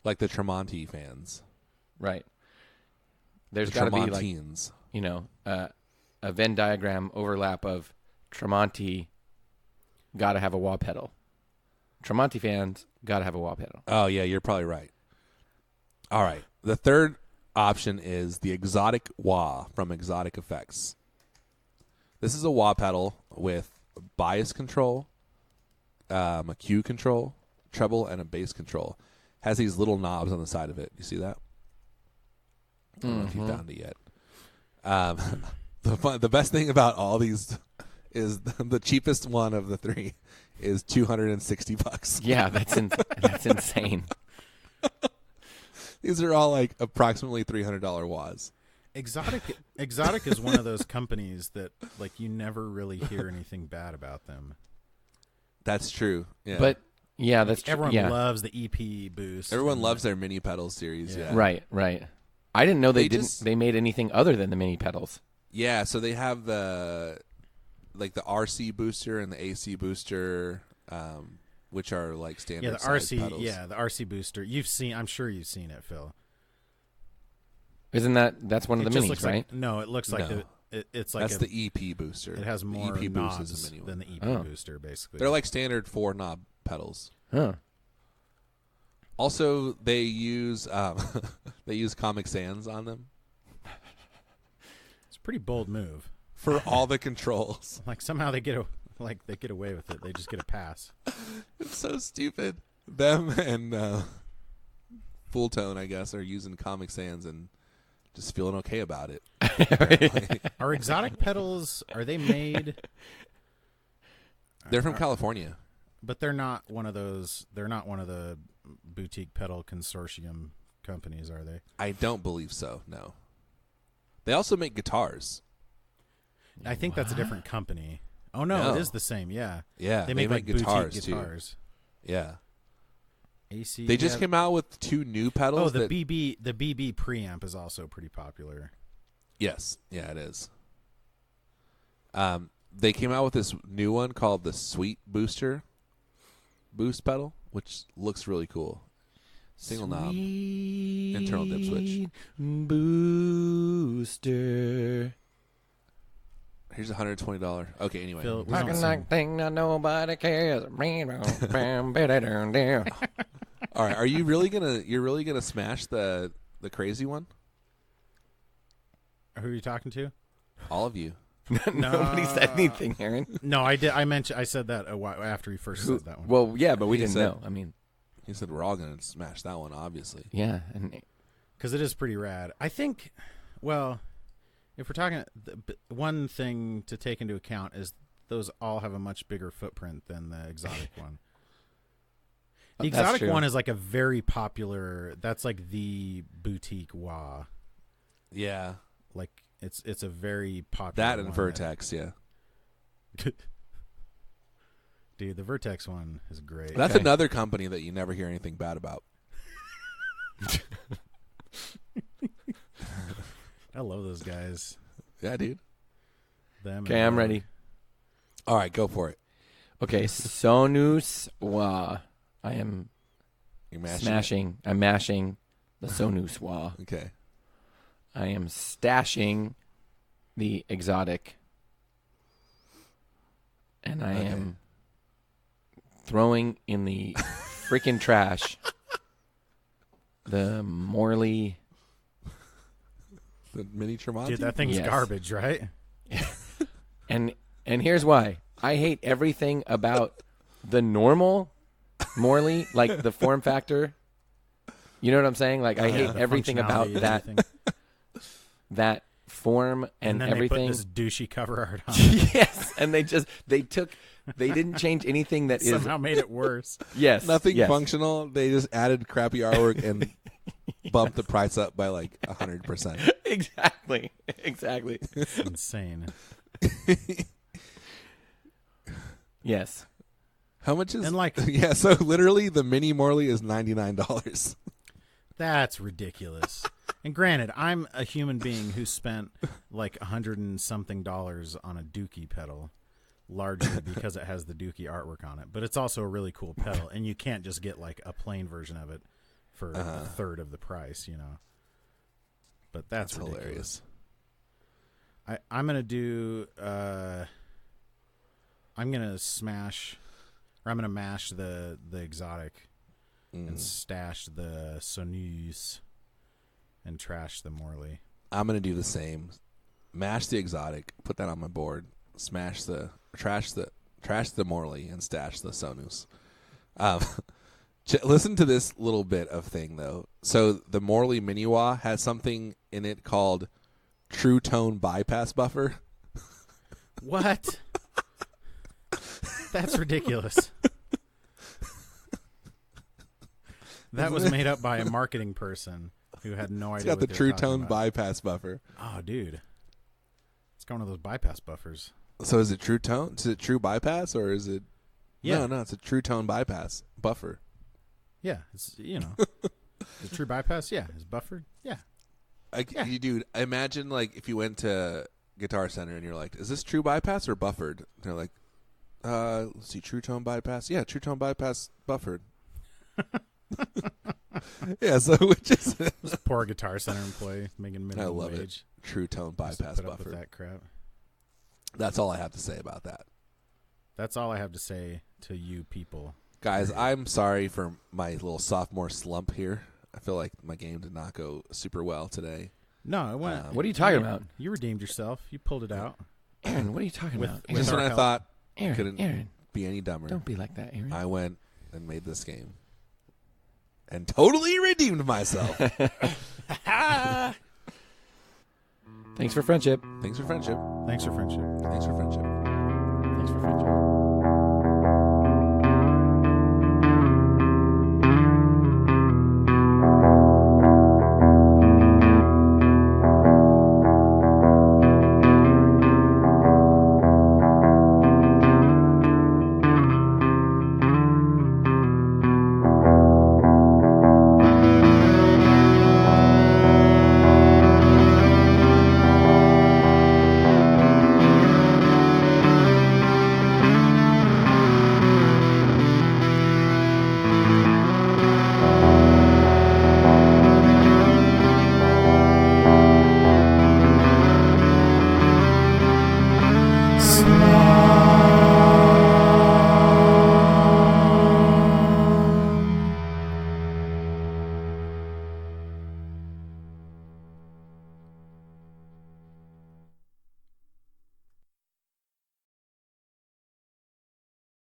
Like the Tremonti fans. Right. There's The got to be like, Tremontines. a Venn diagram overlap of Tremonti, got to have a wah pedal. Tremonti fans, got to have a wah pedal. Oh yeah, you're probably right. All right. The third option is the Exotic Wah from Exotic Effects. This is a wah pedal with bias control, a Q control, treble, and a bass control. Has these little knobs on the side of it. You see that? I don't know if you found it yet. The best thing about all these is the cheapest one of the three is $260. Yeah, that's insane. These are all like approximately $300 wahs. Exotic is one of those companies that like you never really hear anything bad about them. That's true. Yeah. But yeah, that's true. Everyone Yeah. loves the EP boost. Everyone and loves their mini pedal series. Yeah. Right. I didn't know They they just- made anything other than the mini pedals. Yeah. So they have the RC booster and the AC booster, which are like standard. Yeah, the size RC. pedals. Yeah, the RC booster. I'm sure you've seen it, Phil. Isn't that's one of It the just minis, looks right? like no. It looks like No. it's like That's the EP booster. it has The more EP boost is knobs the mini than one. the EP Oh. booster, basically. They're like standard 4-knob pedals. Huh. Also, they use Comic Sans on them it's a pretty bold move. for all the controls. Like somehow they get away with it. They just get a pass. It's so stupid. Them and Full Tone, I guess, are using Comic Sans and just feeling okay about it. apparently. Are exotic pedals? Are they made? They're from California. But they're not one of those. They're not one of the boutique pedal consortium companies, are they? I don't believe so. No. They also make guitars. I think that's a different company. Oh no, No. it is the same. Yeah, Yeah, they make like guitars boutique too. guitars. Yeah, AC. they just came out with 2 new pedals. Oh, the that, BB preamp is also pretty popular. Yes, yeah, it is. They came out with this new one called the Sweet Booster boost pedal, which looks really cool. Single knob, internal dip switch. Booster. Here's $120. Okay, anyway. Phil, we Talking don't like thing that nobody cares. All right, are you really gonna smash the crazy one? Who are you talking to? All of you. Nobody said anything, Aaron. No, I did. I said that a while after he first said that one. Well, yeah, but we He didn't said- know. I mean, He said we're all gonna smash that one, obviously. yeah, and Because it is pretty rad. I think, well, if we're talking, one thing to take into account is those all have a much bigger footprint than the exotic one. The That's exotic true. one is like a very popular, that's like the boutique wah. Yeah, Like, it's a very popular that and one Vertex. Yeah, Dude, the Vertex one is great. that's Okay. another company that you never hear anything bad about. I love those guys. Yeah, dude. them. Okay, I'm ready. All right, go for it. Okay, Sonus Wa. I am You're mashing it? smashing. I'm mashing the Sonus Wa. Okay. I am stashing the exotic. And I Okay. am throwing in the freaking trash the Morley. The mini Tremonti? Dude, that thing's Yes. garbage, right? And here's why. I hate everything about the normal Morley, like the form factor. You know what I'm saying? Like I hate The everything about functionality, that everything. that form and then everything. they put this douchey cover art on. Yes, and they didn't change anything that is Somehow made it worse. yes, Nothing yes. functional. They just added crappy artwork and bumped the price up by like 100%. Exactly. It's insane. Yes. How much is And like- yeah? So literally, the mini Morley is $99. That's ridiculous. And granted, I'm a human being who spent like $100 and something on a Dookie pedal, largely because it has the Dookie artwork on it. But it's also a really cool pedal, and you can't just get like a plain version of it for a third of the price, you know. But that's ridiculous. Hilarious. I'm gonna do. I'm gonna mash the exotic and stash the Sonus and trash the Morley. I'm gonna do the same. Mash the exotic, put that on my board. Trash the Morley and stash the Sonus. Listen to this little bit of thing though. So the Morley Mini Wah has something in it called True Tone Bypass Buffer. What? That's ridiculous. That was made up by a marketing person who had no idea. It's got the what they True were talking Tone about. Bypass Buffer. Oh, dude, it's got one of those bypass buffers. So is it True Tone? Is it True Bypass or is it? Yeah. No, it's a True Tone Bypass Buffer. Yeah, it's the true bypass. Yeah, it's buffered. Yeah. You dude, imagine like if you went to Guitar Center and you're like, "Is this True Bypass or Buffered?" And they're like, "Let's see, True Tone Bypass. Yeah, True Tone Bypass Buffered." Yeah, so which is This poor Guitar Center employee making minimum I love wage. it. True Tone Has to Bypass put up with Buffer. that crap. That's all I have to say about that. That's all I have to say to you people. Guys, I'm sorry for my little sophomore slump here. I feel like my game did not go super well today. No, it went. What are you talking about? You redeemed yourself. You pulled it out. Aaron, what are you talking With- about? with Just our when I help. thought Aaron, couldn't Aaron, be any dumber, don't be like that, Aaron. I went and made this game. And totally redeemed myself. Thanks for friendship. Thanks for friendship. Thanks for friendship. Thanks for friendship. Thanks for friendship.